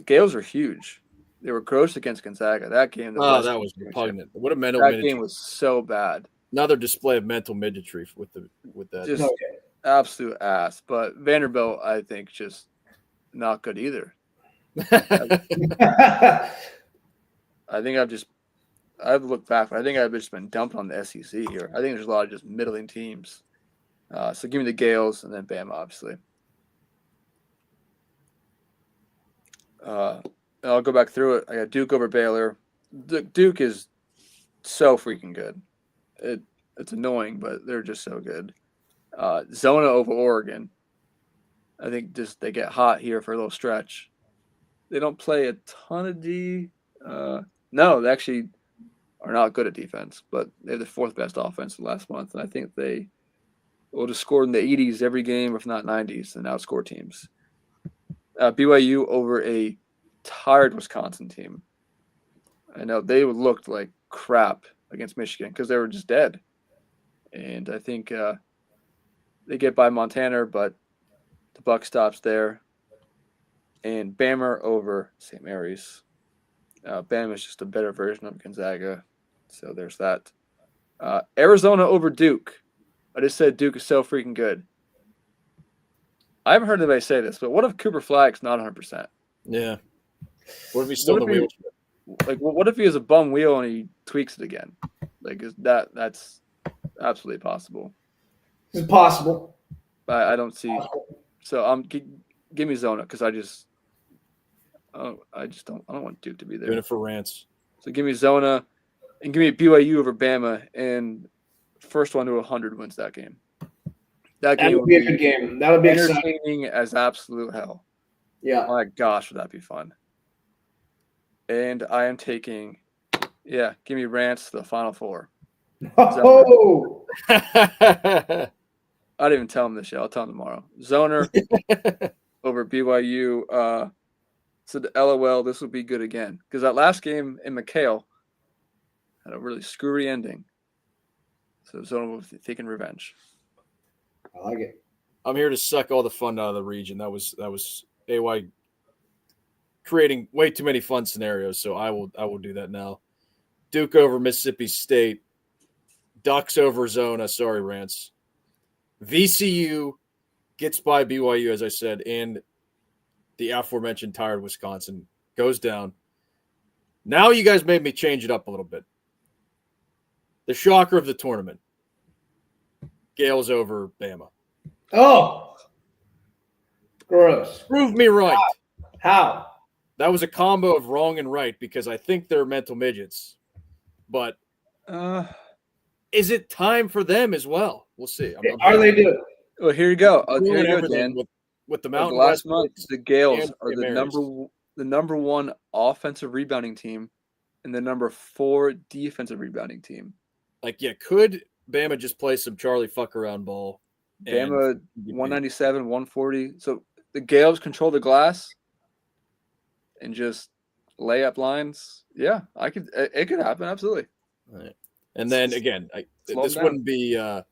[SPEAKER 2] Gales are huge. They were gross against Gonzaga. That game.
[SPEAKER 1] That was repugnant. What a mental
[SPEAKER 2] that game was so bad.
[SPEAKER 1] Another display of mental midgetry with that.
[SPEAKER 2] Just absolute ass. But Vanderbilt, I think, just not good either. I think I've looked back. I think I've just been dumped on the SEC here. I think there's a lot of just middling teams. So give me the Gales and then Bama, obviously. I'll go back through it. I got Duke over Baylor. Duke is so freaking good. It's annoying, but they're just so good. Zona over Oregon. I think just they get hot here for a little stretch. They don't play a ton of D. No, they actually are not good at defense, but they have the fourth best offense last month, and I think they will just score in the 80s every game, if not 90s, and outscore teams. BYU over a tired Wisconsin team. I know they looked like crap against Michigan because they were just dead. And I think they get by Montana, but the buck stops there. And Bama over St. Mary's. Bama is just a better version of Gonzaga. So there's that. Arizona over Duke. I just said Duke is so freaking good. I haven't heard anybody say this, but what if Cooper Flagg's not 100%?
[SPEAKER 1] Yeah. What if he's still in the wheelchair?
[SPEAKER 2] Like, what if he has a bum wheel and he tweaks it again? Like, that's absolutely possible.
[SPEAKER 3] It's possible.
[SPEAKER 2] I don't see. So give me Zona because I don't want Duke to be there.
[SPEAKER 1] Doing it for rants.
[SPEAKER 2] So give me Zona and give me BYU over Bama, and first one to 100 wins that game. That
[SPEAKER 3] would be a good game. That would be
[SPEAKER 2] entertaining as absolute hell.
[SPEAKER 3] Yeah.
[SPEAKER 2] My gosh, would that be fun? And I am taking, give me Rants to the Final Four.
[SPEAKER 3] Oh!
[SPEAKER 2] I didn't even tell him this yet. I'll tell him tomorrow. Zoner over BYU. Said LOL, this will be good again. Because that last game in McHale had a really screwy ending. So Zoner will be taking revenge.
[SPEAKER 3] I like it.
[SPEAKER 1] I'm here to suck all the fun out of the region. That was AY creating way too many fun scenarios, so I will do that now. Duke over Mississippi State. Ducks over Zona. Sorry, Rants. VCU gets by BYU, as I said, and the aforementioned tired Wisconsin goes down. Now you guys made me change it up a little bit. The shocker of the tournament. Gales over Bama.
[SPEAKER 3] Oh, gross.
[SPEAKER 1] Prove me right.
[SPEAKER 3] How?
[SPEAKER 1] That was a combo of wrong and right because I think they're mental midgets. But is it time for them as well? We'll see.
[SPEAKER 3] Are they doing?
[SPEAKER 2] Well, here you go. Here you go, Dan.
[SPEAKER 1] With the Mountain
[SPEAKER 2] last
[SPEAKER 1] West
[SPEAKER 2] month, the Gales are
[SPEAKER 1] the
[SPEAKER 2] number one offensive rebounding team and the number 4 defensive rebounding team.
[SPEAKER 1] Could Bama just play some Charlie fuck around ball?
[SPEAKER 2] Bama 197, 140. So the Gales control the glass and just lay up lines. Yeah, it could happen. Absolutely.
[SPEAKER 1] All right. And then again, this wouldn't be a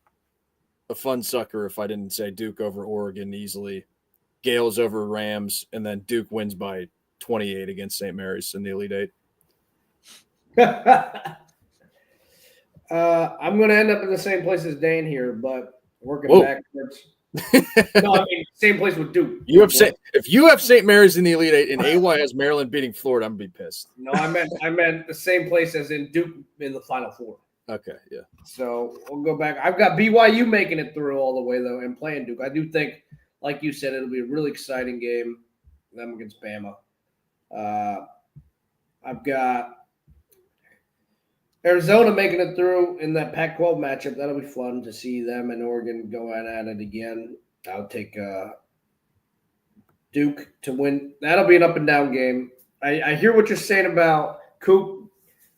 [SPEAKER 1] fun sucker if I didn't say Duke over Oregon easily, Gales over Rams, and then Duke wins by 28 against St. Mary's in the Elite Eight.
[SPEAKER 3] I'm going to end up in the same place as Dan here, but working backwards. No, I mean same place with Duke.
[SPEAKER 1] If you have St. Mary's in the Elite Eight and AY has Maryland beating Florida, I'm gonna be pissed.
[SPEAKER 3] No, I meant the same place as in Duke in the Final Four.
[SPEAKER 1] Okay, yeah.
[SPEAKER 3] So we'll go back. I've got BYU making it through all the way though and playing Duke. I do think, like you said, it'll be a really exciting game. Them against Bama. I've got Arizona making it through in that Pac-12 matchup. That'll be fun to see them and Oregon going at it again. I'll take Duke to win. That'll be an up and down game. I hear what you're saying about Coop.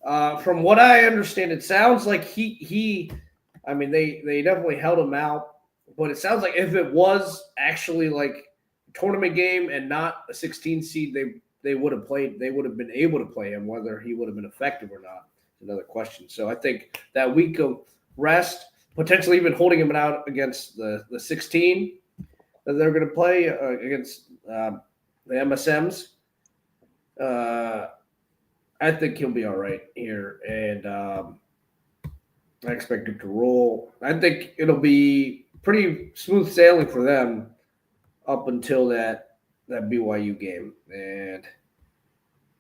[SPEAKER 3] From what I understand, it sounds like they definitely held him out, but it sounds like if it was actually like a tournament game and not a 16 seed, they would have played. They would have been able to play him. Whether he would have been effective or not is another question. So I think that week of rest, potentially even holding him out against the 16 that they're going to play against the MSMs. I think he'll be all right here, and I expect him to roll. I think it'll be pretty smooth sailing for them up until that BYU game, and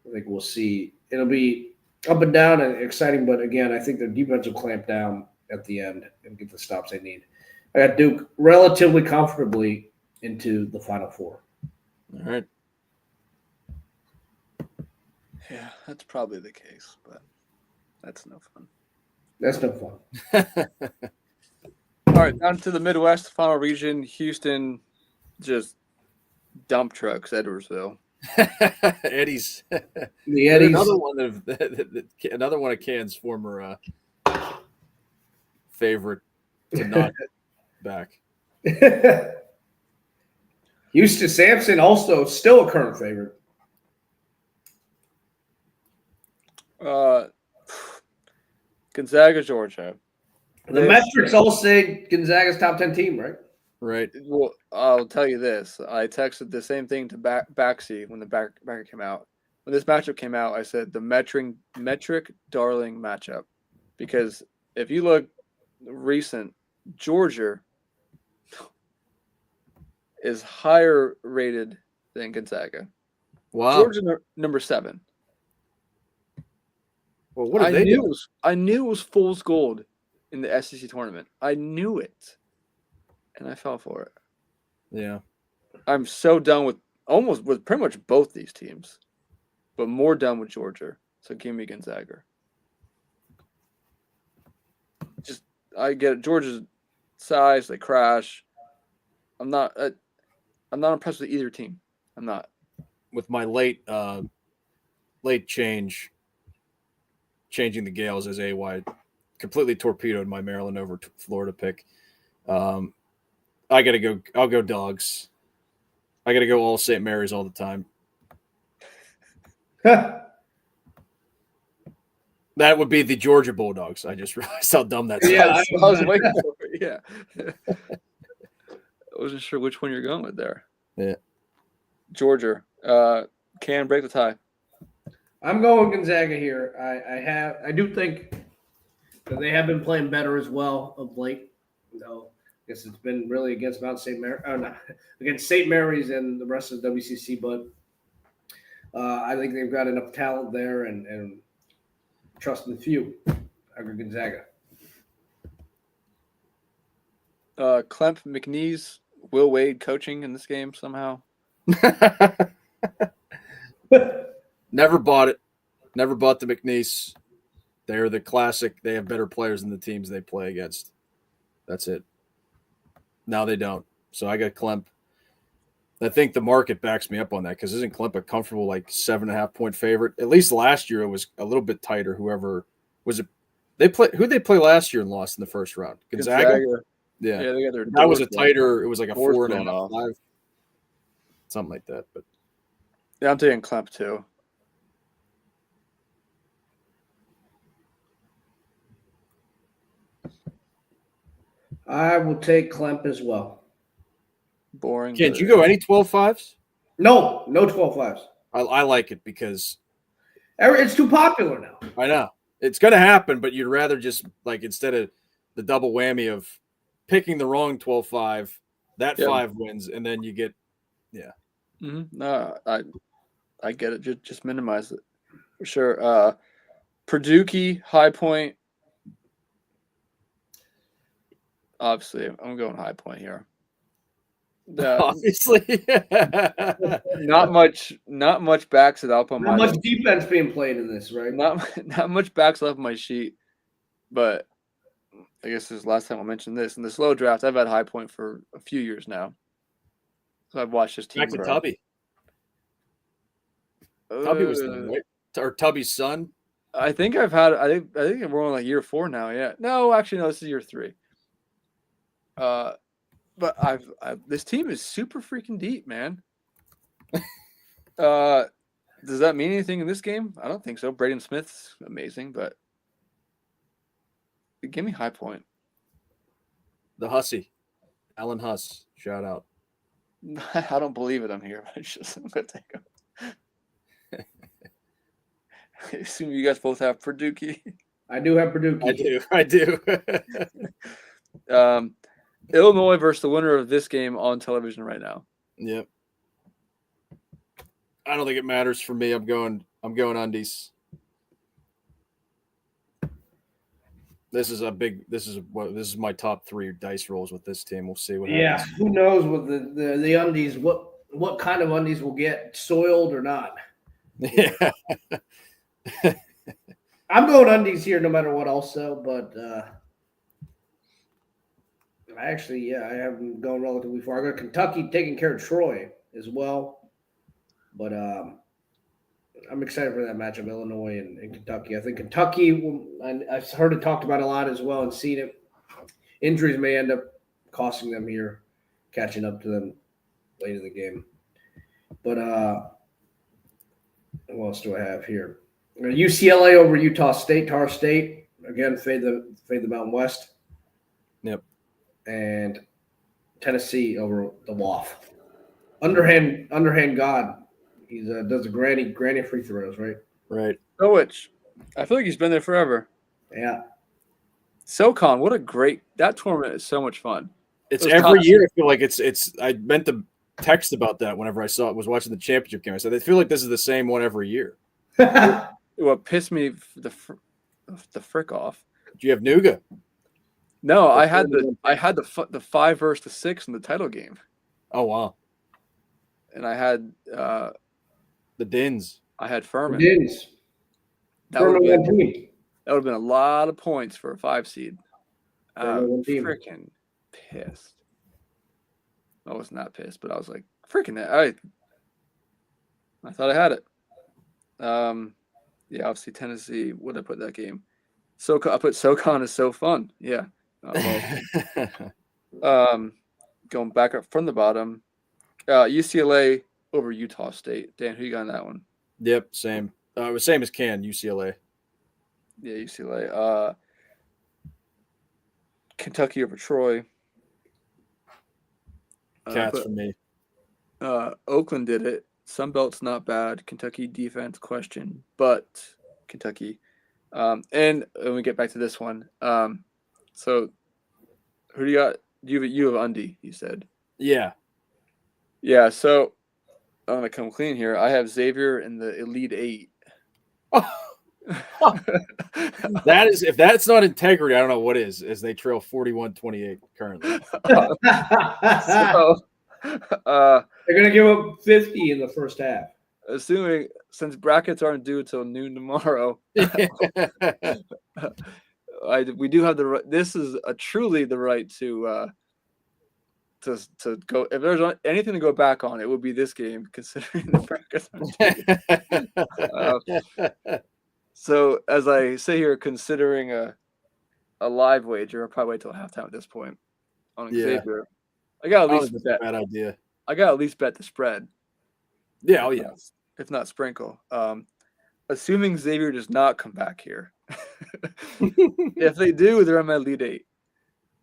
[SPEAKER 3] I think we'll see. It'll be up and down and exciting, but again, I think their defense will clamp down at the end and get the stops they need. I got Duke relatively comfortably into the Final Four.
[SPEAKER 1] All right.
[SPEAKER 2] Yeah, that's probably the case, but that's no fun.
[SPEAKER 3] That's no fun.
[SPEAKER 2] All right, down to the Midwest, final region. Houston, just dump trucks, Edwardsville.
[SPEAKER 1] Eddie's.
[SPEAKER 3] The Eddies.
[SPEAKER 1] Another one of Can's former favorite to not back.
[SPEAKER 3] Houston Sampson also still a current favorite.
[SPEAKER 2] Gonzaga, Georgia.
[SPEAKER 3] The metrics all say Gonzaga's top 10 team, right?
[SPEAKER 1] Right.
[SPEAKER 2] Well, I'll tell you this. I texted the same thing to Baxi when the backer came out. When this matchup came out, I said the metric darling matchup. Because if you look recent, Georgia is higher rated than Gonzaga.
[SPEAKER 1] Wow.
[SPEAKER 2] Georgia number 7.
[SPEAKER 1] Well, what did they do?
[SPEAKER 2] I knew it was fool's gold in the SEC tournament. I knew it. And I fell for it.
[SPEAKER 1] Yeah.
[SPEAKER 2] I'm so done with pretty much both these teams, but more done with Georgia. So give me Gonzaga. I get it. Georgia's size, they crash. I'm not impressed with either team. I'm not.
[SPEAKER 1] With my late changing the Gales as AY, completely torpedoed my Maryland over Florida pick. I gotta go. I'll go Dogs. I gotta go all St. Mary's all the time. That would be the Georgia Bulldogs. I just realized how dumb that sounds.
[SPEAKER 2] Yeah, I was waiting for it. Yeah. I wasn't sure which one you're going with there.
[SPEAKER 1] Yeah.
[SPEAKER 2] Georgia. Can break the tie.
[SPEAKER 3] I'm going Gonzaga here. I do think that they have been playing better as well of late. No, I guess it's been really against Mount St. Mary, against St. Mary's and the rest of the WCC. But I think they've got enough talent there and trust in the few. I go Gonzaga.
[SPEAKER 2] Clemp McNeese, Will Wade coaching in this game somehow.
[SPEAKER 1] Never bought it. Never bought the McNeese. They're the classic. They have better players than the teams they play against. That's it. Now they don't. So I got Clemp. I think the market backs me up on that because isn't Clemp a comfortable 7.5 point favorite? At least last year it was a little bit tighter. Whoever was it? Who'd they play last year and lost in the first round? Gonzaga? Yeah,
[SPEAKER 2] they got their
[SPEAKER 1] that was a tighter. It was like a
[SPEAKER 2] doors
[SPEAKER 1] 4.5, 5, something like that. But
[SPEAKER 2] yeah, I'm taking Clemp too.
[SPEAKER 3] I will take Clemp as well.
[SPEAKER 2] Boring.
[SPEAKER 1] Can't you go any 12-5s?
[SPEAKER 3] No 12-5s.
[SPEAKER 1] I like it because
[SPEAKER 3] it's too popular now.
[SPEAKER 1] I know it's going to happen, but you'd rather just instead of the double whammy of picking the wrong 12-5, that 5 wins, and then you get
[SPEAKER 2] Mm-hmm. No, I get it. Just minimize it for sure. Purdue High Point. Obviously, I'm going High Point here.
[SPEAKER 1] Obviously,
[SPEAKER 2] not much backs it up on
[SPEAKER 3] not much defense being played in this, right?
[SPEAKER 2] Not much backs up on my sheet, but I guess this is the last time I mentioned this. In the slow draft, I've had High Point for a few years now, so I've watched this team.
[SPEAKER 1] Back to Tubby. Tubby was there, right? Or Tubby's son.
[SPEAKER 2] I think I've had. I think we're on year 4 now. Yeah. No, actually, no. This is year 3. But this team is super freaking deep, man. Does that mean anything in this game? I don't think so. Braden Smith's amazing, but give me High Point.
[SPEAKER 1] The Hussy, Alan Huss, shout out.
[SPEAKER 2] I don't believe it. I'm here. I'm gonna take him. I assume you guys both have Purdue.
[SPEAKER 3] I do have Purdue.
[SPEAKER 1] I do.
[SPEAKER 2] Illinois versus the winner of this game on television right now.
[SPEAKER 1] Yep. I don't think it matters for me. I'm going undies. This is my top 3 dice rolls with this team. We'll see what
[SPEAKER 3] Yeah,
[SPEAKER 1] happens.
[SPEAKER 3] who knows with the undies? What kind of undies will get soiled or not?
[SPEAKER 1] Yeah.
[SPEAKER 3] I'm going undies here no matter what. Also, but I haven't gone relatively far. I got Kentucky taking care of Troy as well, but I'm excited for that matchup, Illinois and Kentucky. I think Kentucky, and I've heard it talked about a lot as well and seen it. Injuries may end up costing them here, catching up to them late in the game. But what else do I have here? UCLA over Utah State, Tar State. Again, fade the Mountain West.
[SPEAKER 1] Yep.
[SPEAKER 3] And Tennessee over the Woff. Underhand God. He does the granny free throws, right?
[SPEAKER 1] Right.
[SPEAKER 2] Which I feel like he's been there forever.
[SPEAKER 3] Yeah.
[SPEAKER 2] SoCon, what a great that tournament is so much fun.
[SPEAKER 1] It's every year. I feel like it's. I meant to text about that whenever I was watching the championship game. I said I feel like this is the same one every year.
[SPEAKER 2] What pissed me the frick off.
[SPEAKER 1] Do you have Nuga?
[SPEAKER 2] No, I had the 5 versus the 6 in the title game.
[SPEAKER 1] Oh wow.
[SPEAKER 2] And I had
[SPEAKER 1] the Dins.
[SPEAKER 2] I had Furman.
[SPEAKER 3] Dins.
[SPEAKER 2] That would have been a lot of points for a 5 seed. Freaking pissed. I was not pissed, but I was like, freaking I thought I had it. Yeah, obviously Tennessee. What did I put that game? I put SoCon is so fun. Yeah. Going back up from the bottom, UCLA over Utah State. Dan, who you got on that one?
[SPEAKER 1] Yep, same. Same as UCLA.
[SPEAKER 2] Yeah, UCLA. Kentucky over Troy.
[SPEAKER 1] Cats for me.
[SPEAKER 2] Oakland did it. Sunbelt's not bad. Kentucky defense question, but Kentucky. And when we get back to this one, so who do you got? You have Undy, you said.
[SPEAKER 1] Yeah.
[SPEAKER 2] Yeah, so I'm gonna come clean here. I have Xavier in the Elite 8.
[SPEAKER 1] That is, if that's not integrity, I don't know what is, as they trail 41-28 currently.
[SPEAKER 2] So,
[SPEAKER 3] they're going to give up 50 in the first half.
[SPEAKER 2] Assuming, since brackets aren't due until noon tomorrow, we do have this is truly the right to go. If there's anything to go back on, it would be this game, considering the brackets aren't due. So as I sit here considering a live wager, I'll probably wait till halftime at this point on Xavier. I got at least bet.
[SPEAKER 1] Bad idea.
[SPEAKER 2] I got at least bet the spread.
[SPEAKER 1] Yeah, oh yeah.
[SPEAKER 2] If not sprinkle. Assuming Xavier does not come back here. If they do, they're on my Elite 8.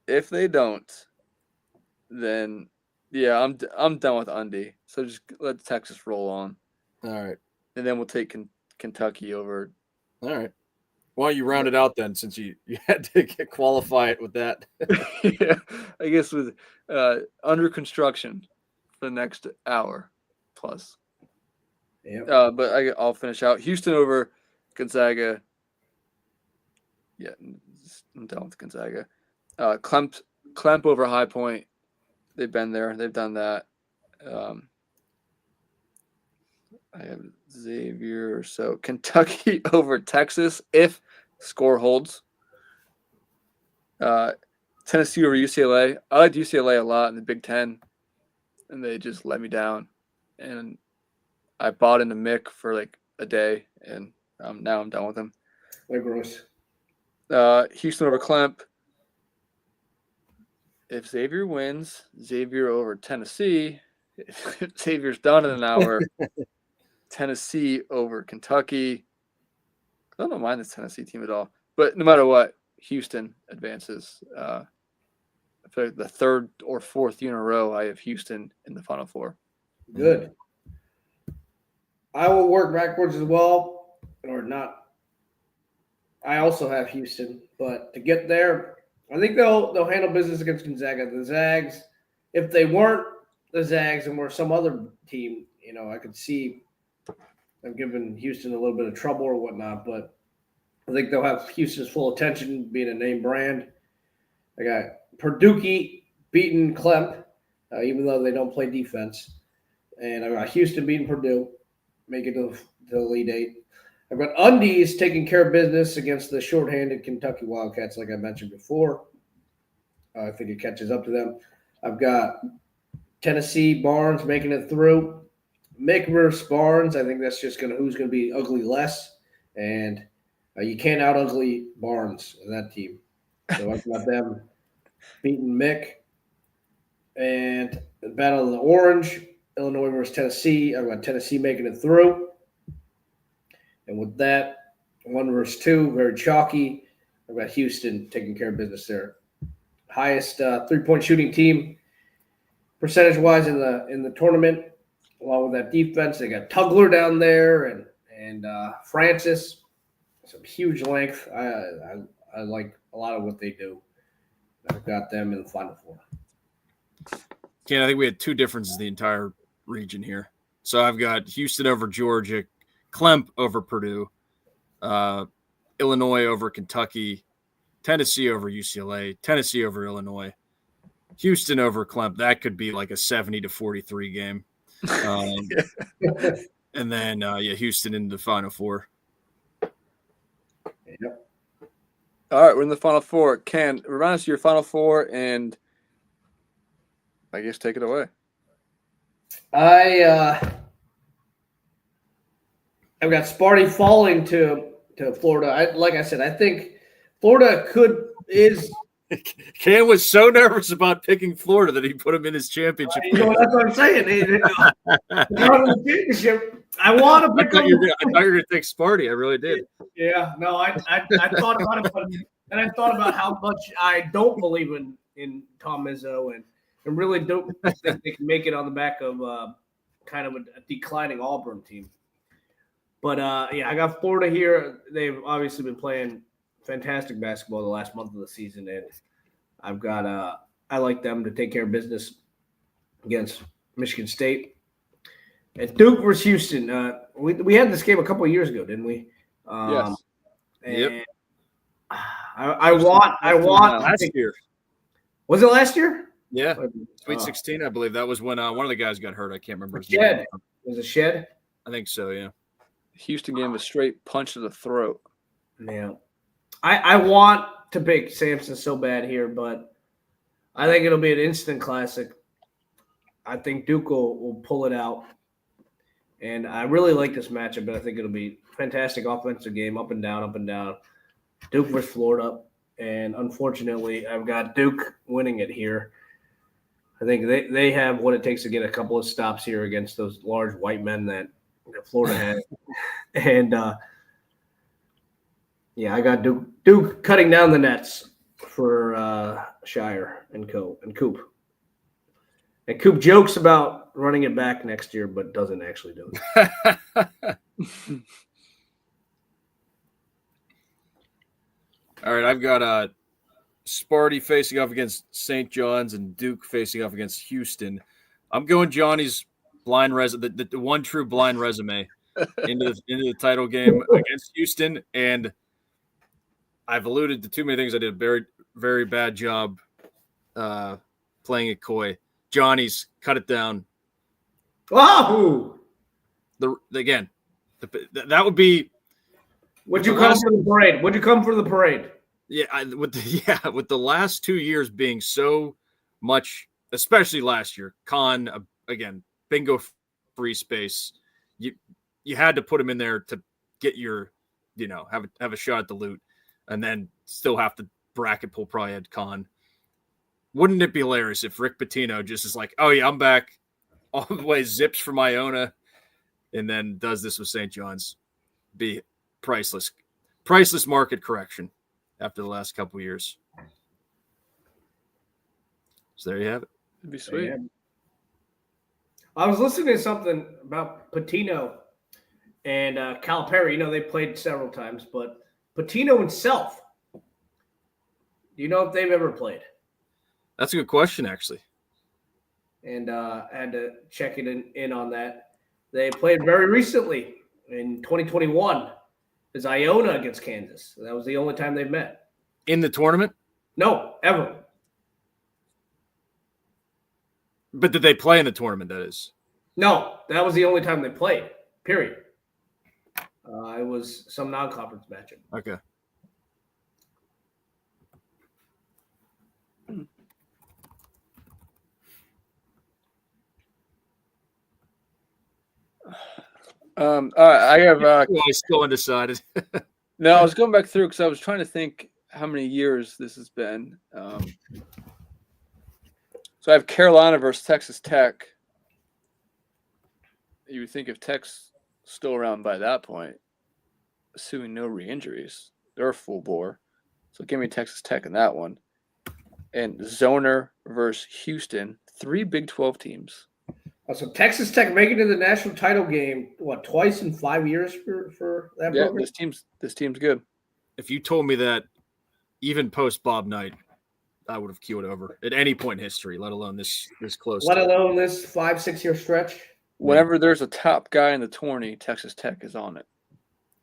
[SPEAKER 2] If they don't, then yeah, I'm done with Undy. So just let Texas roll on.
[SPEAKER 1] All right.
[SPEAKER 2] And then we'll take Kentucky over.
[SPEAKER 1] All right. Why don't you round it out then, since you had to qualify it with that?
[SPEAKER 2] Yeah, I guess with under construction for the next hour plus.
[SPEAKER 3] Yeah.
[SPEAKER 2] But I'll finish out. Houston over Gonzaga. Yeah, I'm done with Gonzaga. Clemp over High Point. They've been there. They've done that. I have Xavier. So Kentucky over Texas if score holds. Tennessee over UCLA. I liked UCLA a lot in the Big Ten, and they just let me down. And I bought into Mick for like a day, and now I'm done with him.
[SPEAKER 3] They're gross.
[SPEAKER 2] Houston over Clemp. If Xavier wins, Xavier over Tennessee. If Xavier's done in an hour. Tennessee over Kentucky. I don't mind this Tennessee team at all. But no matter what, Houston advances. I feel like the 3rd or 4th year in a row, I have Houston in the Final Four.
[SPEAKER 3] Good. I will work backwards as well, or not. I also have Houston, but to get there, I think they'll handle business against Gonzaga. The Zags, if they weren't the Zags and were some other team, I could see them giving Houston a little bit of trouble or whatnot. But I think they'll have Houston's full attention, being a name brand. I got Purdue beating Clemp, even though they don't play defense. And I got Houston beating Purdue, making to the Elite Eight. I've got Undies taking care of business against the shorthanded Kentucky Wildcats, like I mentioned before. I think it catches up to them. I've got Tennessee Barnes making it through. Mick versus Barnes, I think that's just who's going to be ugly less. And you can't out ugly Barnes in that team. So I've got them beating Mick. And the Battle of the Orange, Illinois versus Tennessee. I've got Tennessee making it through. And with that, 1 versus 2, very chalky. I've got Houston taking care of business there. Highest 3-point shooting team percentage-wise in the tournament, along with that defense. They got Tugler down there and Francis. Some huge length. I like a lot of what they do. I've got them in the Final Four.
[SPEAKER 1] Ken, I think we had 2 differences in the entire region here. So I've got Houston over Georgia, Clemp over Purdue, Illinois over Kentucky, Tennessee over UCLA, Tennessee over Illinois, Houston over Clemp. That could be like a 70-43 game. And then, Houston into the Final Four.
[SPEAKER 3] Yep.
[SPEAKER 2] All right, we're in the Final Four. Ken, remind us of your Final Four, and I guess take it away.
[SPEAKER 3] I've got Sparty falling to Florida. Like I said, I think Florida is.
[SPEAKER 1] Ken was so nervous about picking Florida that he put him in his championship.
[SPEAKER 3] That's what I'm saying. The championship. I want to pick.
[SPEAKER 1] I thought you were going to take Sparty. I really did.
[SPEAKER 3] Yeah, no, I thought about it, and I thought about how much I don't believe in Tom Izzo and really don't think they can make it on the back of kind of a declining Auburn team. But I got Florida here. They've obviously been playing fantastic basketball the last month of the season, and I've got I like them to take care of business against Michigan State. And Duke versus Houston. We had this game a couple of years ago, didn't we?
[SPEAKER 2] Yes.
[SPEAKER 1] Yep.
[SPEAKER 3] I want
[SPEAKER 1] last year.
[SPEAKER 3] Was it last year?
[SPEAKER 1] Yeah. Sweet 16, I believe. That was when one of the guys got hurt. I can't remember his
[SPEAKER 3] Shed.
[SPEAKER 1] name.
[SPEAKER 3] Was it Shed?
[SPEAKER 1] I think so, yeah.
[SPEAKER 2] Houston gave him a straight punch to the throat.
[SPEAKER 3] Yeah. I want to pick Samson so bad here, but I think it'll be an instant classic. I think Duke will pull it out. And I really like this matchup, but I think it'll be a fantastic offensive game, up and down, up and down. Duke versus Florida. And unfortunately, I've got Duke winning it here. I think they have what it takes to get a couple of stops here against those large white men that Florida had. And, I got Duke cutting down the nets for Shire and Coop. And Coop jokes about running it back next year, but doesn't actually do it.
[SPEAKER 1] All right, I've got Sparty facing off against St. John's and Duke facing off against Houston. I'm going Johnny's blind the one true blind resume into the title game against Houston, and I've alluded to too many things. I did a very, very bad job playing it coy. Johnny's cut it down.
[SPEAKER 3] Oh,
[SPEAKER 1] that would be.
[SPEAKER 3] Would you come for the parade? Would you come for the parade?
[SPEAKER 1] Yeah, with the last 2 years being so much, especially last year, again, bingo free space. You had to put him in there to get your, have a shot at the loot, and then still have to bracket pull probably at Con. Wouldn't it be hilarious if Rick Pitino just is like, oh yeah, I'm back, all the way zips from Iona, and then does this with St. John's? Be priceless market correction after the last couple of years. So there you have it.
[SPEAKER 2] It'd be sweet.
[SPEAKER 3] I was listening to something about Pitino and Calipari. They played several times, but Pitino himself, do you know if they've ever played?
[SPEAKER 1] That's a good question, actually.
[SPEAKER 3] And I had to check it in on that. They played very recently in 2021, is Iona against Kansas. That was the only time they've met.
[SPEAKER 1] In the tournament?
[SPEAKER 3] No, ever.
[SPEAKER 1] But did they play in the tournament, that is?
[SPEAKER 3] No, that was the only time they played, period. It was some non-conference matchup.
[SPEAKER 1] Okay.
[SPEAKER 2] All right, I have.
[SPEAKER 1] Well, I'm still undecided.
[SPEAKER 2] No, I was going back through because I was trying to think how many years this has been. So I have Carolina versus Texas Tech. You would think if Tech's still around by that point, assuming no re-injuries, they're a full bore. So give me Texas Tech in that one. And Zoner versus Houston, 3 Big 12 teams.
[SPEAKER 3] So Texas Tech making it to the national title game, twice in 5 years for that program?
[SPEAKER 2] This team's good.
[SPEAKER 1] If you told me that even post Bob Knight, I would have queued over at any point in history, let alone this close.
[SPEAKER 3] Let alone this 5-6 year stretch.
[SPEAKER 2] Whenever there's a top guy in the tourney, Texas Tech is on it.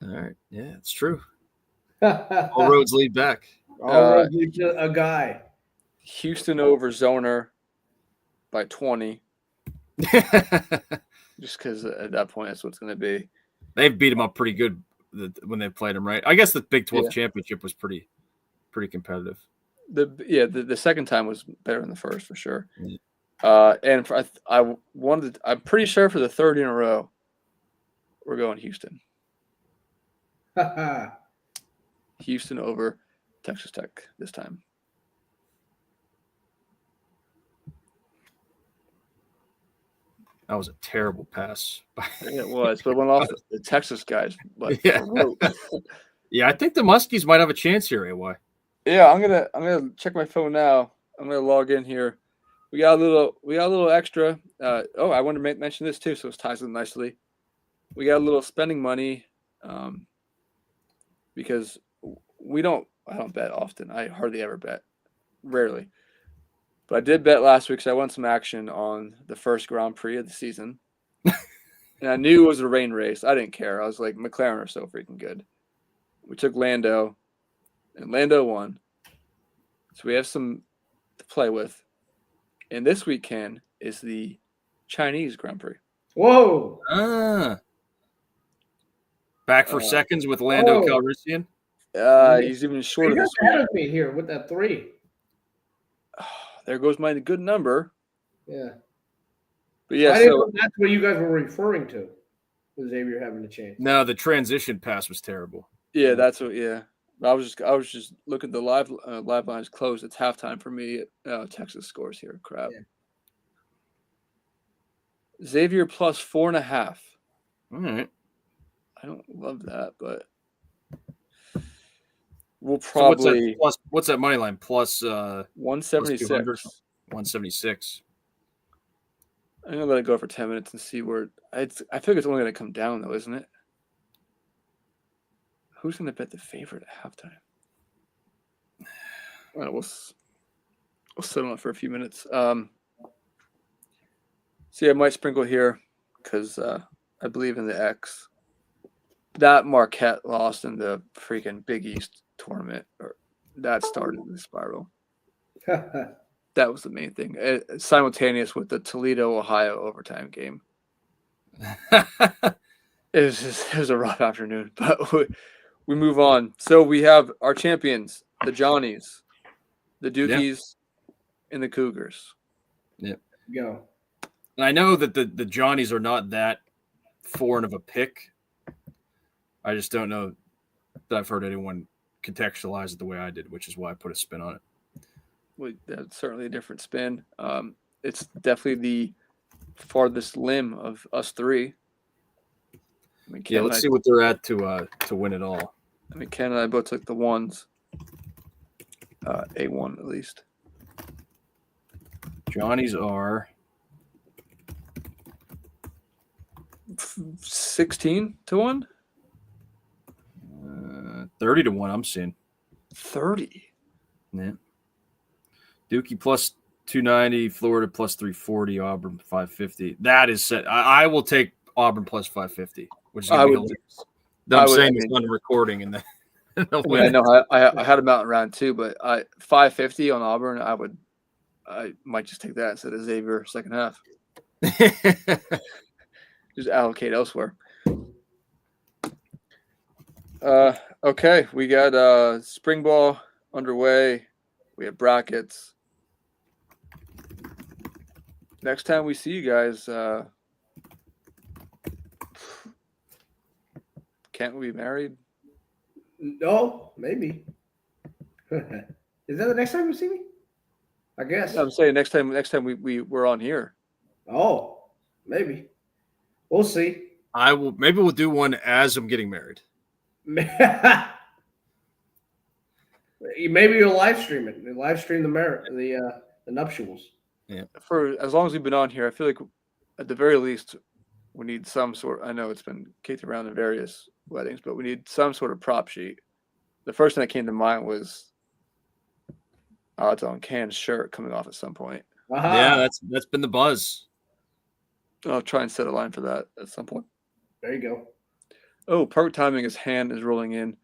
[SPEAKER 1] All right. Yeah, it's true. All roads lead back.
[SPEAKER 3] All roads lead to a guy.
[SPEAKER 2] Houston over Zoner by 20. Just because at that point, that's what it's going to be.
[SPEAKER 1] They've beat him up pretty good when they played him, right? I guess the Big 12 championship was pretty competitive.
[SPEAKER 2] The second time was better than the first for sure.
[SPEAKER 1] Yeah.
[SPEAKER 2] And I'm pretty sure for the third in a row, we're going Houston. Houston over Texas Tech this time.
[SPEAKER 1] That was a terrible pass.
[SPEAKER 2] It was, but it went off the Texas guys. But
[SPEAKER 1] yeah. Yeah, I think the Muskies might have a chance here, AY.
[SPEAKER 2] Yeah, I'm gonna check my phone now. I'm gonna log in here. We got a little extra. I wanted to mention this too, so it ties in nicely. We got a little spending money, because I don't bet often. I hardly ever bet, rarely. But I did bet last week, so I won some action on the first Grand Prix of the season. And I knew it was a rain race. I didn't care. I was like, McLaren are so freaking good. We took Lando, and Lando won. So we have some to play with. And this weekend is the Chinese Grand Prix.
[SPEAKER 3] Whoa.
[SPEAKER 1] Back for seconds with Lando Calrissian.
[SPEAKER 2] He's even shorter this week.
[SPEAKER 3] Ahead of me here with that 3.
[SPEAKER 2] There goes my good number.
[SPEAKER 3] Yeah.
[SPEAKER 2] But yeah,
[SPEAKER 3] so that's what you guys were referring to. Was Xavier having a chance?
[SPEAKER 1] No, the transition pass was terrible.
[SPEAKER 2] Yeah, that's what. Yeah, I was just looking at the live lines closed. It's halftime for me. Texas scores here. Crap. Yeah. Xavier plus 4.5.
[SPEAKER 1] All right.
[SPEAKER 2] I don't love that, but we'll probably.
[SPEAKER 1] So what's that money line? Plus
[SPEAKER 2] 176.
[SPEAKER 1] 176.
[SPEAKER 2] I'm gonna let it go for 10 minutes and see where I feel it's only gonna come down though, isn't it? Who's gonna bet the favorite at halftime? All right, we'll sit on it for a few minutes. See, I might sprinkle here because I believe in the X. That Marquette lost in the freaking Big East tournament, or that started the spiral. That was the main thing. Simultaneous with the Toledo, Ohio overtime game. It was a rough afternoon, but we move on. So we have our champions, the Johnnies, the Dukies, and the Cougars.
[SPEAKER 1] Yep.
[SPEAKER 3] Go.
[SPEAKER 1] And I know that the Johnnies are not that foreign of a pick. I just don't know that I've heard anyone contextualize it the way I did, which is why I put a spin on it.
[SPEAKER 2] Well, that's certainly a different spin. It's definitely the farthest limb of us three. I mean,
[SPEAKER 1] let's see what they're at to win it all.
[SPEAKER 2] I mean, Ken and I both took the ones. A1 at least.
[SPEAKER 1] Johnnies are
[SPEAKER 2] 16-1?
[SPEAKER 1] 30-1, I'm seeing.
[SPEAKER 2] 30?
[SPEAKER 1] Yeah. Dookie plus 290, Florida plus 340, Auburn 550. That is set. I will take Auburn plus 550, which is going to be hilarious. No, I'm saying
[SPEAKER 2] I
[SPEAKER 1] it's
[SPEAKER 2] mean-
[SPEAKER 1] on recording, and then
[SPEAKER 2] I know I had him out in round 2, but 550 on Auburn. I might just take that instead of Xavier second half. Just allocate elsewhere. Okay, we got spring ball underway. We have brackets. Next time we see you guys, can't we be married?
[SPEAKER 3] No, maybe. Is that the next time you see me? I guess.
[SPEAKER 2] I'm saying next time we're on here.
[SPEAKER 3] Oh, maybe. We'll see.
[SPEAKER 1] Maybe we'll do one as I'm getting married.
[SPEAKER 3] Maybe you'll live stream it. You'll live stream the nuptials.
[SPEAKER 2] For as long as we've been on here, I feel like at the very least we need some sort. I know it's been kicked around in various weddings, but we need some sort of prop sheet. The first thing that came to mind was odds on Can's shirt coming off at some point.
[SPEAKER 3] Aha.
[SPEAKER 1] Yeah, that's been the buzz.
[SPEAKER 2] I'll try and set a line for that at some point.
[SPEAKER 3] There you go.
[SPEAKER 2] Oh, perfect timing as hand is rolling in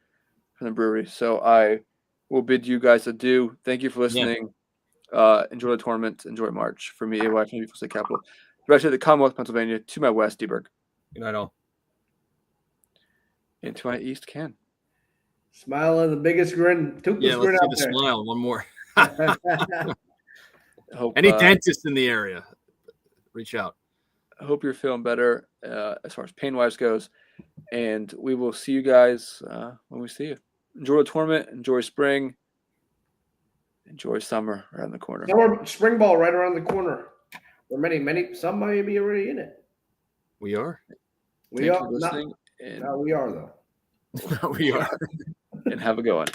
[SPEAKER 2] from the brewery. So I will bid you guys adieu. Thank you for listening. Enjoy the tournament. Enjoy March. For me, AY from the Beautiful State Capital. Directed to the Commonwealth, Pennsylvania. To my west, Deberg.
[SPEAKER 1] Good night, all.
[SPEAKER 2] And to my east, Ken.
[SPEAKER 3] Smiling the biggest grin.
[SPEAKER 1] Yeah,
[SPEAKER 3] grin
[SPEAKER 1] let's see
[SPEAKER 3] out
[SPEAKER 1] the
[SPEAKER 3] there.
[SPEAKER 1] smile. One more.
[SPEAKER 2] Hope,
[SPEAKER 1] Any dentist in the area, reach out.
[SPEAKER 2] I hope you're feeling better as far as pain-wise goes. And we will see you guys when we see you. Enjoy the tournament. Enjoy spring. Enjoy summer around the corner.
[SPEAKER 3] Spring ball right around the corner. Or some may be already in it.
[SPEAKER 1] We are.
[SPEAKER 3] We
[SPEAKER 2] Thank
[SPEAKER 3] are
[SPEAKER 2] you for listening. And
[SPEAKER 3] we are though.
[SPEAKER 1] We are.
[SPEAKER 2] and have a good one.